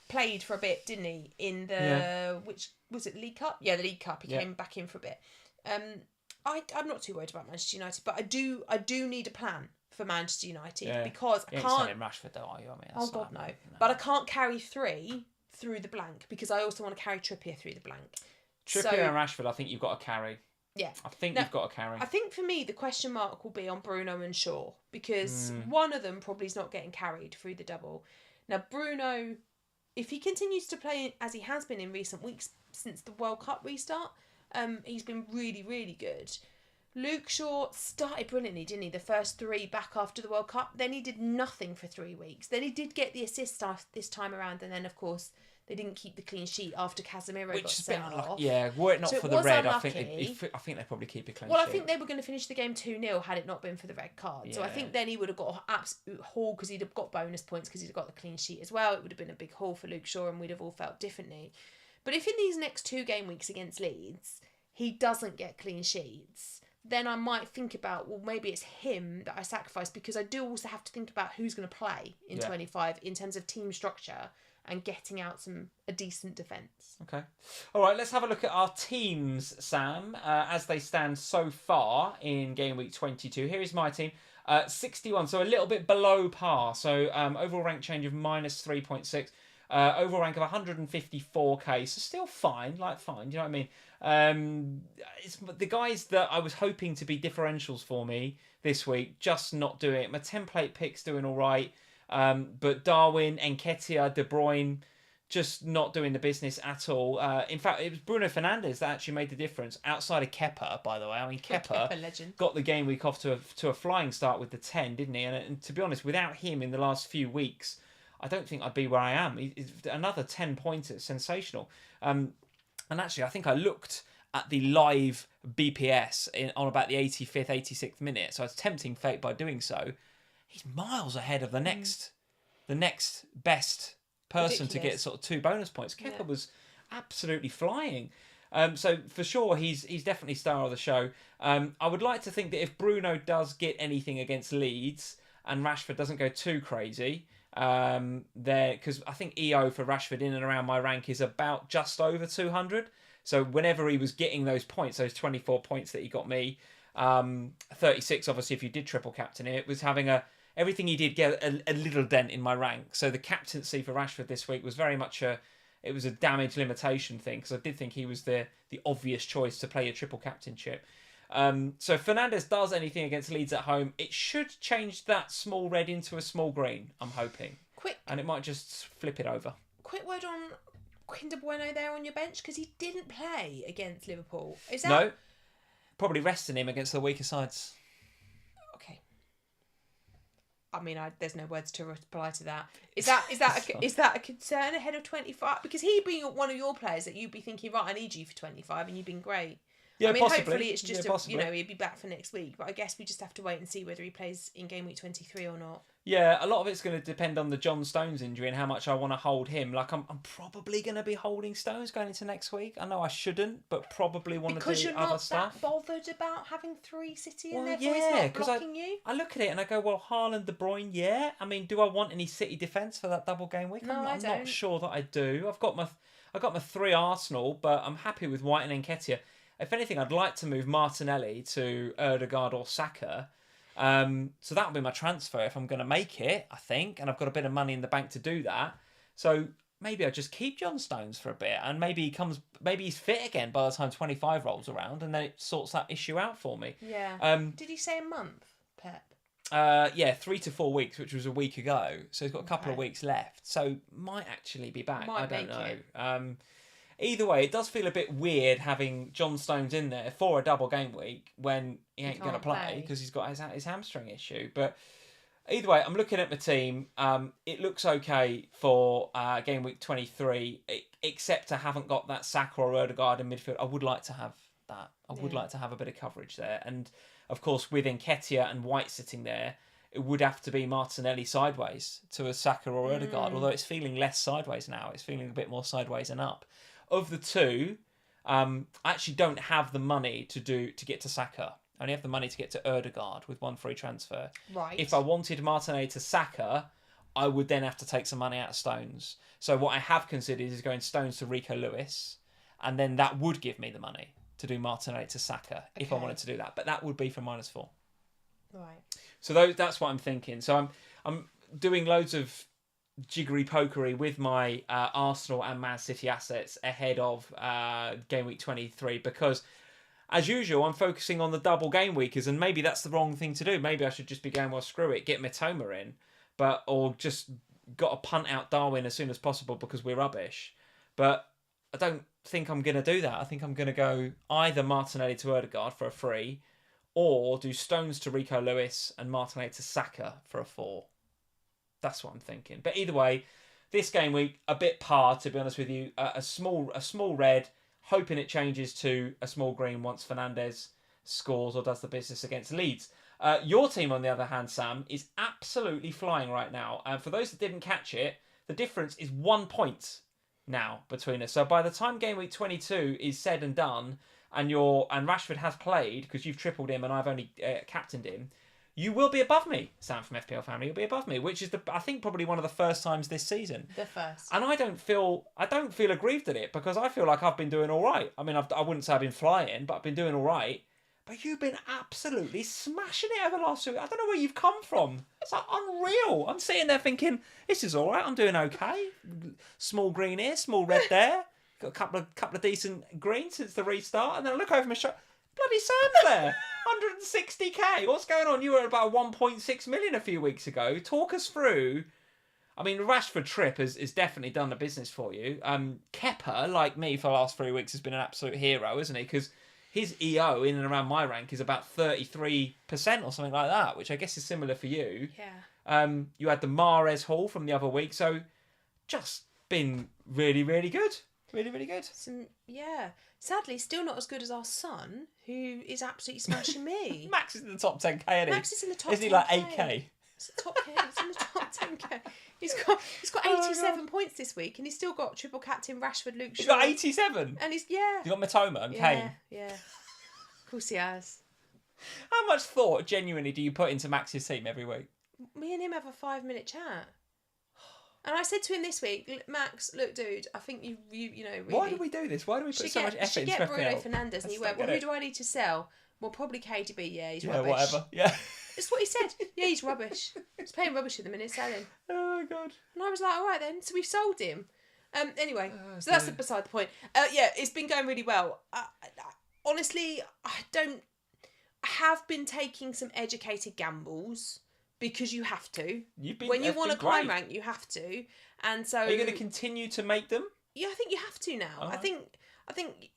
played for a bit, didn't he? In the, which, was it League Cup? Yeah, the League Cup. He came back in for a bit. I'm not too worried about Manchester United, but I do need a plan for Manchester United because I can't. Rashford though, are you? I mean, oh God, no. But I can't carry 3 through the blank because I also want to carry Trippier through the blank. Trippier and Rashford, I think you've got to carry. Yeah, I think you've got to carry. I think for me the question mark will be on Bruno and Shaw because one of them probably is not getting carried through the double. Now Bruno, if he continues to play as he has been in recent weeks since the World Cup restart, he's been really, really good. Luke Shaw started brilliantly, didn't he? The first 3 back after the World Cup. Then he did nothing for 3 weeks. Then he did get the assist this time around. And then, of course, they didn't keep the clean sheet after Casemiro got sent off. Yeah, were it not for the red, I think they'd probably keep a clean sheet. Well, I think they were going to finish the game 2-0 had it not been for the red card. Yeah. So I think then he would have got an absolute haul because he'd have got bonus points because he'd have got the clean sheet as well. It would have been a big haul for Luke Shaw and we'd have all felt differently. But if in these next 2 game weeks against Leeds, he doesn't get clean sheets, then I might think about, well, maybe it's him that I sacrifice because I do also have to think about who's going to play in 25 in terms of team structure and getting out a decent defence. Okay. All right, let's have a look at our teams, Sam, as they stand so far in game week 22. Here is my team. 61, so a little bit below par. So overall rank change of minus 3.6. Overall rank of 154k, so still fine, you know what I mean? It's the guys that I was hoping to be differentials for me this week, just not doing it. My template pick's doing all right, but Darwin, Nketiah, De Bruyne, just not doing the business at all. In fact, it was Bruno Fernandes that actually made the difference, outside of Kepa, by the way. I mean, Kepa got the game week off to a flying start with the 10, didn't he? And to be honest, without him in the last few weeks, I don't think I'd be where I am. Another 10 pointers, sensational. And actually, I think I looked at the live BPS on about the 85th, 86th minute. So I was tempting fate by doing so. He's miles ahead of the next best person to get sort of 2 bonus points. Kepa was absolutely flying. So for sure, he's definitely star of the show. I would like to think that if Bruno does get anything against Leeds and Rashford doesn't go too crazy, There, because I think EO for Rashford in and around my rank is about just over 200. So whenever he was getting those points, those 24 points that he got me, 36 obviously if you did triple captain it was having everything he did get a little dent in my rank. So the captaincy for Rashford this week was very much a damage limitation thing, because I did think he was the obvious choice to play a triple captainship. So if Fernandes does anything against Leeds at home, it should change that small red into a small green, I'm hoping. And it might just flip it over. Quick word on Kinder Bueno there on your bench, because he didn't play against Liverpool. Is that... No, probably resting him against the weaker sides. Okay. I mean, there's no words to reply to that. Is that a concern ahead of 25? Because he'd be one of your players that you'd be thinking, right, I need you for 25, and you've been great. Yeah, I mean, possibly. Hopefully it's just, he'd be back for next week. But I guess we just have to wait and see whether he plays in game week 23 or not. Yeah, a lot of it's going to depend on the John Stones injury and how much I want to hold him. Like, I'm probably going to be holding Stones going into next week. I know I shouldn't, but probably want to do other stuff. Because you're not that bothered about having 3 City in there, he's not blocking you? I look at it and I go, well, Haaland, De Bruyne, yeah. I mean, do I want any City defence for that double game week? No, I'm not sure that I do. I've got my 3 Arsenal, but I'm happy with White and Nketiah. If anything, I'd like to move Martinelli to Ødegaard or Saka. So that'll be my transfer if I'm going to make it, I think. And I've got a bit of money in the bank to do that. So maybe I just keep John Stones for a bit. And maybe he's fit again by the time 25 rolls around. And then it sorts that issue out for me. Yeah. Did he say a month, Pep? Yeah, 3 to 4 weeks, which was a week ago. So he's got a couple of weeks left. So might actually be back. I don't know. Either way, it does feel a bit weird having John Stones in there for a double game week when he ain't going to play because he's got his hamstring issue. But either way, I'm looking at my team. It looks okay for game week 23, except I haven't got that Saka or Ødegaard in midfield. I would like to have that. I would like to have a bit of coverage there. And, of course, with Nketiah and White sitting there, it would have to be Martinelli sideways to a Saka or Ødegaard, although it's feeling less sideways now. It's feeling a bit more sideways and up. Of the two, I actually don't have the money to get to Saka. I only have the money to get to Ødegaard with 1 free transfer. Right. If I wanted Martinelli to Saka, I would then have to take some money out of Stones. So what I have considered is going Stones to Rico Lewis, and then that would give me the money to do Martinelli to Saka if I wanted to do that. But that would be for -4. Right. So that's what I'm thinking. So I'm doing loads of jiggery pokery with my Arsenal and Man City assets ahead of game week 23 because, as usual, I'm focusing on the double game weekers, and maybe that's the wrong thing to do. Maybe I should just be going, well, screw it, get Mitoma in, or just got to punt out Darwin as soon as possible because we're rubbish. But I don't think I'm going to do that. I think I'm going to go either Martinelli to Ødegaard for a 3, or do Stones to Rico Lewis and Martinelli to Saka for a 4. That's what I'm thinking. But either way, this game week, a bit par, to be honest with you. A small red, hoping it changes to a small green once Fernandes scores or does the business against Leeds. Your team, on the other hand, Sam, is absolutely flying right now. And for those that didn't catch it, the difference is 1 point now between us. So by the time game week 22 is said and done, and Rashford has played, because you've tripled him and I've only captained him, you will be above me, Sam from FPL Family. You'll be above me, which is I think probably one of the first times this season. The first. And I don't feel aggrieved at it because I feel like I've been doing all right. I mean, I wouldn't say I've been flying, but I've been doing all right. But you've been absolutely smashing it over the last 2 weeks. I don't know where you've come from. It's like unreal. I'm sitting there thinking, this is all right. I'm doing okay. Small green here, small red there. Got a couple of decent greens since the restart, and then I look over my shoulder. Bloody Sam's there. 160k. What's going on? You were at about 1.6 million a few weeks ago. Talk us through. I mean, Rashford Trip has definitely done the business for you. Kepa, like me for the last 3 weeks, has been an absolute hero, isn't he? Because his EO in and around my rank is about 33% or something like that, which I guess is similar for you. Yeah. You had the Mahrez haul from the other week, so just been really, really good. Really, really good. Yeah. Sadly, still not as good as our son, who is absolutely smashing me. Max is in the top 10k, isn't he? Max is in the top 10k. Isn't he like 8k? It's the top 10. It's in the top 10k. He's got 87 points this week, and he's still got triple captain Rashford, Luke Shaw. He's got 87? And he's, You got Mitoma and Kane? Yeah. Of course he has. How much thought, genuinely, do you put into Max's team every week? Me and him have a 5-minute chat. And I said to him this week, Max, look, dude, I think you know. Really, why do we do this? Why do we put so much effort into get Bruno FPL? Fernandes, and he went, well, who do I need to sell? Well, probably KDB. Yeah, he's rubbish. Whatever. Yeah. That's what he said. Yeah, he's rubbish. He's paying rubbish at the minute, selling. Oh my god. And I was like, all right then. So we've sold him. Anyway, so that's beside the point. Yeah, it's been going really well. Honestly, I have been taking some educated gambles because you have to. When you want to climb rank, you have to. And so, are you going to continue to make them? Yeah, I think you have to now. Right. I think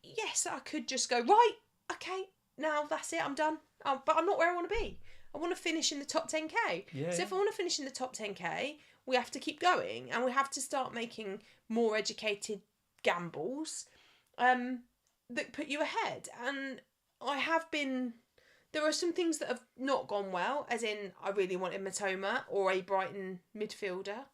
yes, I could just go right. Okay, now that's it. I'm done. But I'm not where I want to be. I want to finish in the top 10k. Yeah. So if I want to finish in the top 10k, we have to keep going, and we have to start making more educated gambles that put you ahead. And I have been. There are some things that have not gone well, as in I really wanted Mitoma or a Brighton midfielder,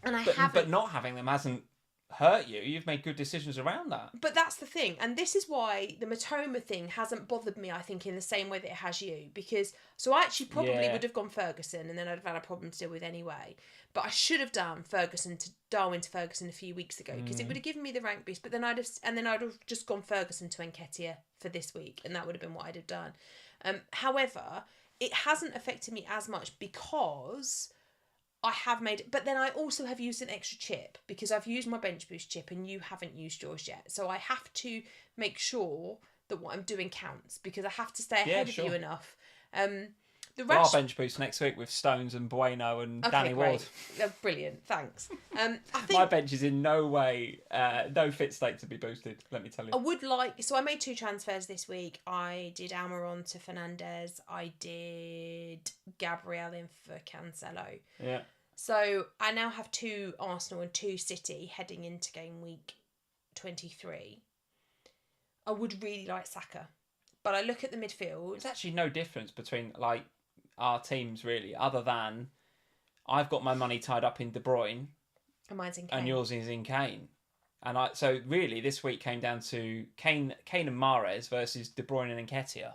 and I haven't. But not having them hasn't hurt you. You've made good decisions around that. But that's the thing, and this is why the Mitoma thing hasn't bothered me, I think, in the same way that it has you, because so I actually probably would have gone Ferguson, and then I'd have had a problem to deal with anyway. But I should have done Darwin to Ferguson a few weeks ago, because it would have given me the rank boost. But then I'd have just gone Ferguson to Nketiah for this week, and that would have been what I'd have done. However, it hasn't affected me as much because I have made it, but then I also have used an extra chip because I've used my bench boost chip and you haven't used yours yet. So I have to make sure that what I'm doing counts because I have to stay ahead of you enough. Our bench boost next week with Stones and Bueno and Danny Ward. Brilliant, thanks. I think my bench is in no way, no fit state to be boosted, let me tell you. I would like, so I made 2 transfers this week. I did Almiron to Fernandes. I did Gabriel in for Cancelo. Yeah. So I now have 2 Arsenal and 2 City heading into game week 23. I would really like Saka. But I look at the midfield. There's actually no difference between like our teams really, other than I've got my money tied up in De Bruyne. And mine's in Kane. And yours is in Kane. And so really this week came down to Kane and Mahrez versus De Bruyne and Nketiah.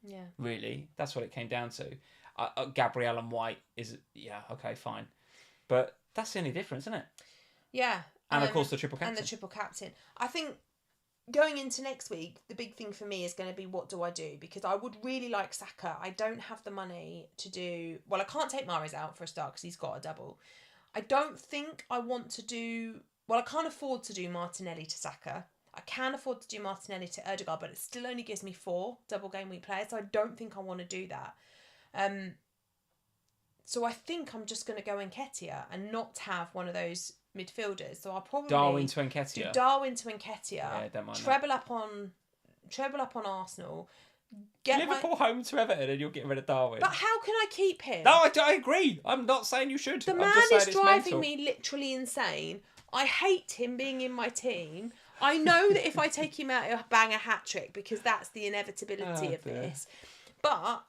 Yeah. Really, that's what it came down to. Gabriel and White is, okay, fine. But that's the only difference, isn't it? Yeah. And of course the triple captain. And the triple captain. I think going into next week, the big thing for me is going to be what do I do? Because I would really like Saka. I don't have the money to do... Well, I can't take Mahrez out for a start because he's got a double. I don't think I want to do... Well, I can't afford to do Martinelli to Saka. I can afford to do Martinelli to Ødegaard, but it still only gives me 4 double game week players, so I don't think I want to do that. So I think I'm just going to go Nketiah and not have one of those midfielders. So I'll probably Darwin to Nketiah. Do Darwin to Nketiah. Yeah, don't mind treble up on Arsenal. Liverpool home to Everton and you're getting rid of Darwin. But how can I keep him? No, I agree. I'm not saying you should. The man is driving me literally insane. I hate him being in my team. I know that if I take him out, he'll bang a hat-trick because that's the inevitability of this. But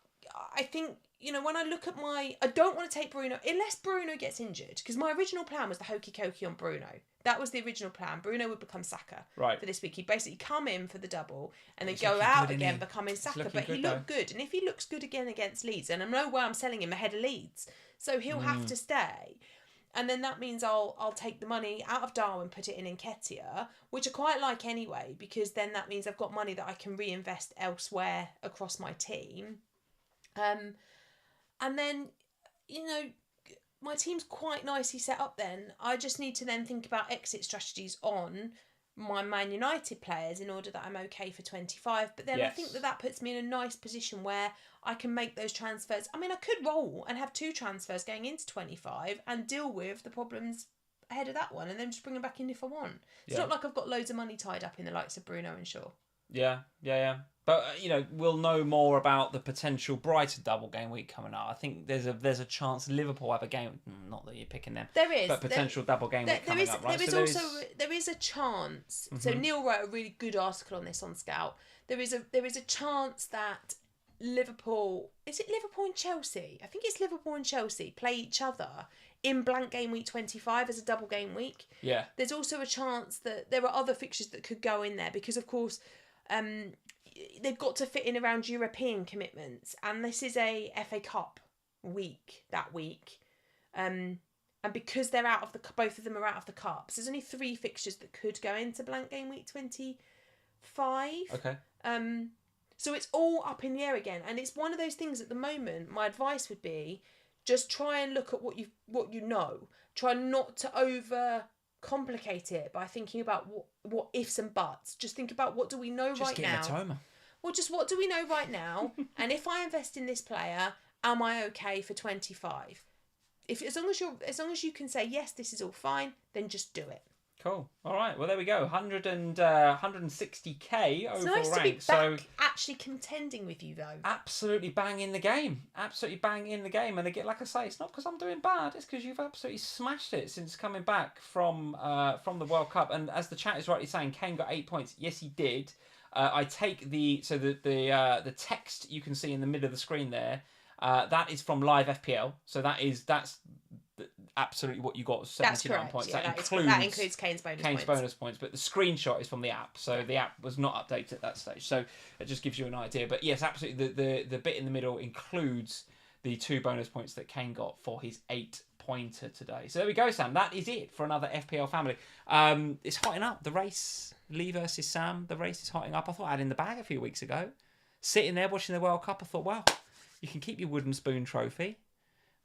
I think, when I look at I don't want to take Bruno, unless Bruno gets injured, because my original plan was the hokey-cokey on Bruno. That was the original plan. Bruno would become Saka for this week. He'd basically come in for the double and then go out again, becoming Saka. But he looked good. And if he looks good again against Leeds, and I know why I'm selling him ahead of Leeds, so he'll have to stay. And then that means I'll take the money out of Darwin, put it in Nketiah, which I quite like anyway, because then that means I've got money that I can reinvest elsewhere across my team. And then, my team's quite nicely set up then. I just need to then think about exit strategies on my Man United players in order that I'm okay for 25. But then I think that puts me in a nice position where I can make those transfers. I mean, I could roll and have 2 transfers going into 25 and deal with the problems ahead of that one and then just bring them back in if I want. It's not like I've got loads of money tied up in the likes of Bruno and Shaw. Yeah. But, we'll know more about the potential Brighton double game week coming up. I think there's a chance Liverpool have a game. Not that you're picking them. There is. But potential double game week coming up, right? There is a chance. Mm-hmm. So Neil wrote a really good article on this on Scout. There is a chance that Liverpool... Is it Liverpool and Chelsea? I think it's Liverpool and Chelsea play each other in blank game week 25 as a double game week. Yeah. There's also a chance that there are other fixtures that could go in there because, of course... they've got to fit in around European commitments, and this is a FA Cup week that week. And because they're out of both of them are out of the cups, there's only 3 fixtures that could go into blank game week 25. Okay. So it's all up in the air again, and it's one of those things at the moment. My advice would be just try and look at what you know. Try not to over complicate it by thinking about what ifs and buts. Just think about what do we know right now. Just get Mitoma. Well, just what do we know right now? And if I invest in this player, am I okay for 25? As long as you can say yes, this is all fine, then just do it. Cool. All right. Well, there we go. 160k overall It's nice to rank. be back So actually contending with you, though. absolutely bang in the game. Absolutely bang in the game. And again, like I say, it's not because I'm doing bad. It's because you've absolutely smashed it since coming back from the World Cup. And as the chat is rightly saying, Kane got 8 points. Yes, he did. I take the text you can see in the middle of the screen there. That is from Live FPL. So that's absolutely what you got. 79 points. Yeah, that includes Kane's bonus points. But the screenshot is from the app. So the app was not updated at that stage. So it just gives you an idea. But yes, absolutely. The bit in the middle includes the 2 bonus points that Kane got for his 8-pointer today. So there we go, Sam. That is it for another FPL family. It's hotting up. The race, Lee versus Sam. The race is hotting up. I thought I had in the bag a few weeks ago. Sitting there watching the World Cup, I thought, wow, you can keep your wooden spoon trophy.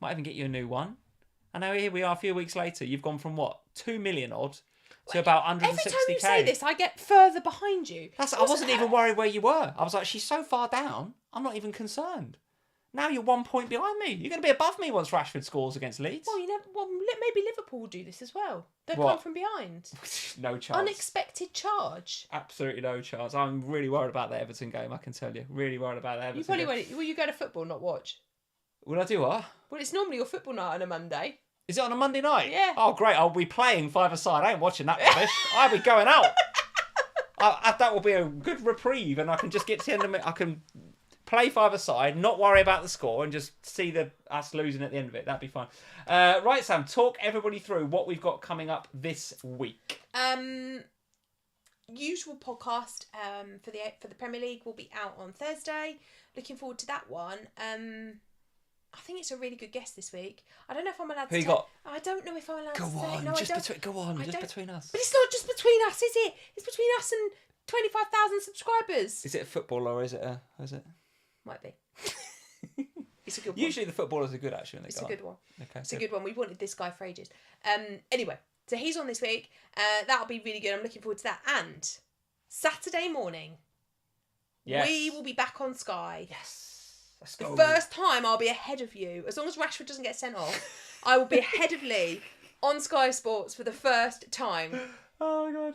Might even get you a new one. And now here we are a few weeks later. You've gone from what, 2 million odd to about 160k. Every time you say this, I get further behind you. I wasn't even worried where you were. I was like, she's so far down, I'm not even concerned. Now you're 1 point behind me. You're going to be above me once Rashford scores against Leeds. Well, maybe Liverpool will do this as well. They'll come from behind. No chance. Unexpected charge. Absolutely no chance. I'm really worried about the Everton game, I can tell you. Really worried about the Everton You probably game. won't. Will you go to football, not watch? Will I do what? Well, it's normally your football night on a Monday. Is it on a Monday night? Yeah. Oh, great. I'll be playing 5-a-side. I ain't watching that rubbish. I'll be going out. That will be a good reprieve, and I can just get to the end of it. I can play 5-a-side, not worry about the score, and just see us losing at the end of it. That'd be fine. Right, Sam, talk everybody through what we've got coming up this week. Usual podcast for the Premier League will be out on Thursday. Looking forward to that one. I think it's a really good guest this week. I don't know if I'm allowed to. Who you got? I don't know if I'm allowed to say. Go on, No, just between us. But it's not just between us, is it? It's between us and 25,000 subscribers. Is it a footballer or is it? Might be. It's a good one. Usually the footballers are good, actually. When they It's a good one. Okay, it's a good one. We wanted this guy for ages. Anyway, so he's on this week. That'll be really good. I'm looking forward to that. And Saturday morning, yes, we will be back on Sky. Yes. Let's The go. first time I'll be ahead of you. As long as Rashford doesn't get sent off, I will be ahead of Lee on Sky Sports for the first time. Oh my God.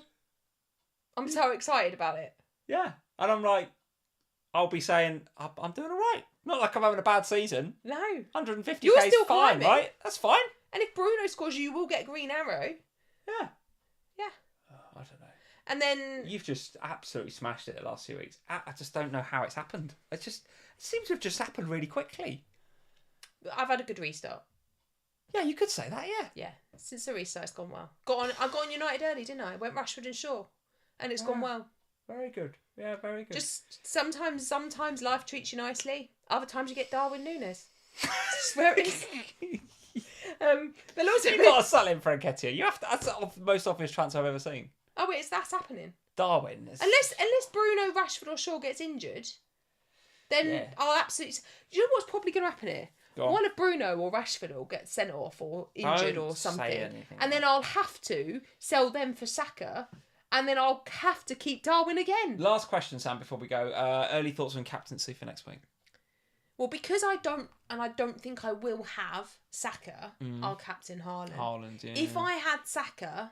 I'm so excited about it. Yeah. And I'm like, I'll be saying, I'm doing all right. Not like I'm having a bad season. No. 150k You're is still fine, climbing. right? That's fine. And if Bruno scores, you will get a green arrow. Yeah. Yeah. Oh, I don't know. And then... You've just absolutely smashed it the last few weeks. I just don't know how it's happened. It seems to have just happened really quickly. I've had a good restart. Yeah, you could say that, yeah. Yeah. Since the restart, it's gone well. I got on United early, didn't I? Went Rashford and Shaw. And it's gone well. Very good. Yeah, very good. Just sometimes life treats you nicely. Other times you get Darwin Núñez. That's where it is. There'll also You've be... got to sell him for Nketiah. You have to. That's the most obvious transfer I've ever seen. Oh wait, that's happening. Darwin. Unless Bruno, Rashford or Shaw gets injured, then I'll absolutely... You know what's probably going to happen here? One of Bruno or Rashford will get sent off or injured or something. And then I'll have to sell them for Saka. And then I'll have to keep Darwin again. Last question, Sam, before we go. Early thoughts on captaincy for next week? Well, because I don't think I will have Saka, I'll captain Haaland. Yeah. If I had Saka,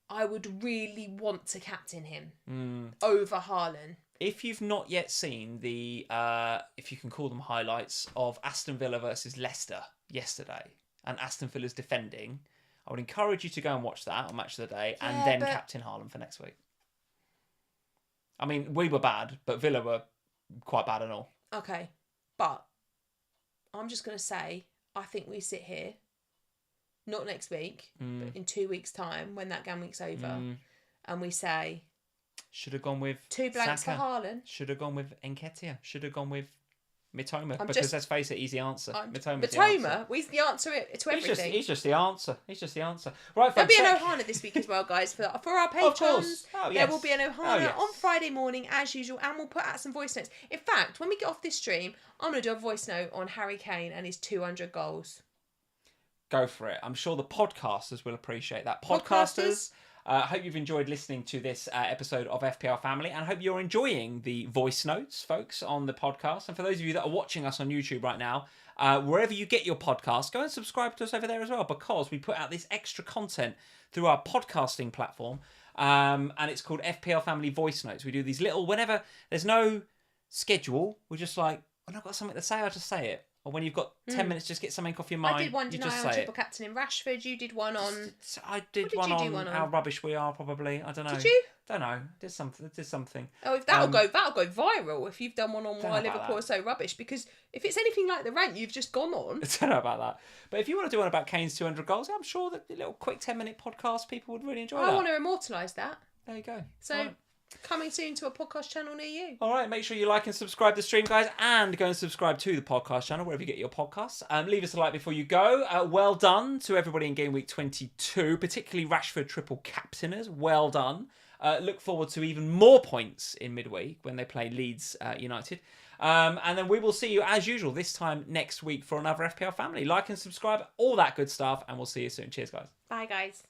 I would really want to captain him over Haaland. If you've not yet seen the, if you can call them highlights, of Aston Villa versus Leicester yesterday, and Aston Villa's defending, I would encourage you to go and watch that on Match of the Day, and then captain Haaland for next week. I mean, we were bad, but Villa were quite bad and all. Okay, but I'm just going to say, I think we sit here, not next week, but in 2 weeks' time, when that game week's over, and we say... Should have gone with 2 blanks Saka. for Haaland. Should have gone with Nketiah. Should have gone with Mitoma, because let's face it, he's the answer. Mitoma's Mitoma, he's the answer to everything. He's just the answer. Right, there'll be an Ohana this week as well, guys, for our patrons. There will be an Ohana on Friday morning as usual, and we'll put out some voice notes. In fact, when we get off this stream, I'm going to do a voice note on Harry Kane and his 200 goals. Go for it. I'm sure the podcasters will appreciate that. Podcasters, I hope you've enjoyed listening to this episode of FPL Family, and I hope you're enjoying the voice notes, folks, on the podcast. And for those of you that are watching us on YouTube right now, wherever you get your podcast, go and subscribe to us over there as well, because we put out this extra content through our podcasting platform, and it's called FPL Family Voice Notes. We do these little, whenever there's no schedule, we're just like, when I've got something to say, I'll just say it. Or when you've got 10 minutes, just get something off your mind. I did one, didn't I, on Triple Captain in Rashford. You did one on... I did one on how rubbish we are, probably. I don't know. Did you? Don't know. Did something. Oh, if that'll go viral if you've done one on why Liverpool are so rubbish. Because if it's anything like the rant you've just gone on... I don't know about that. But if you want to do one about Kane's 200 goals, I'm sure that the little quick 10-minute podcast, people would really enjoy that. I want to immortalise that. There you go. So... Right. Coming soon to a podcast channel near you. All right, make sure you like and subscribe to the stream, guys, and go and subscribe to the podcast channel wherever you get your podcasts. Leave us a like before you go. Well done to everybody in Game Week 22, particularly Rashford Triple Captainers. Well done. Look forward to even more points in midweek when they play Leeds United. And then we will see you, as usual, this time next week for another FPL Family. Like and subscribe, all that good stuff, and we'll see you soon. Cheers, guys. Bye, guys.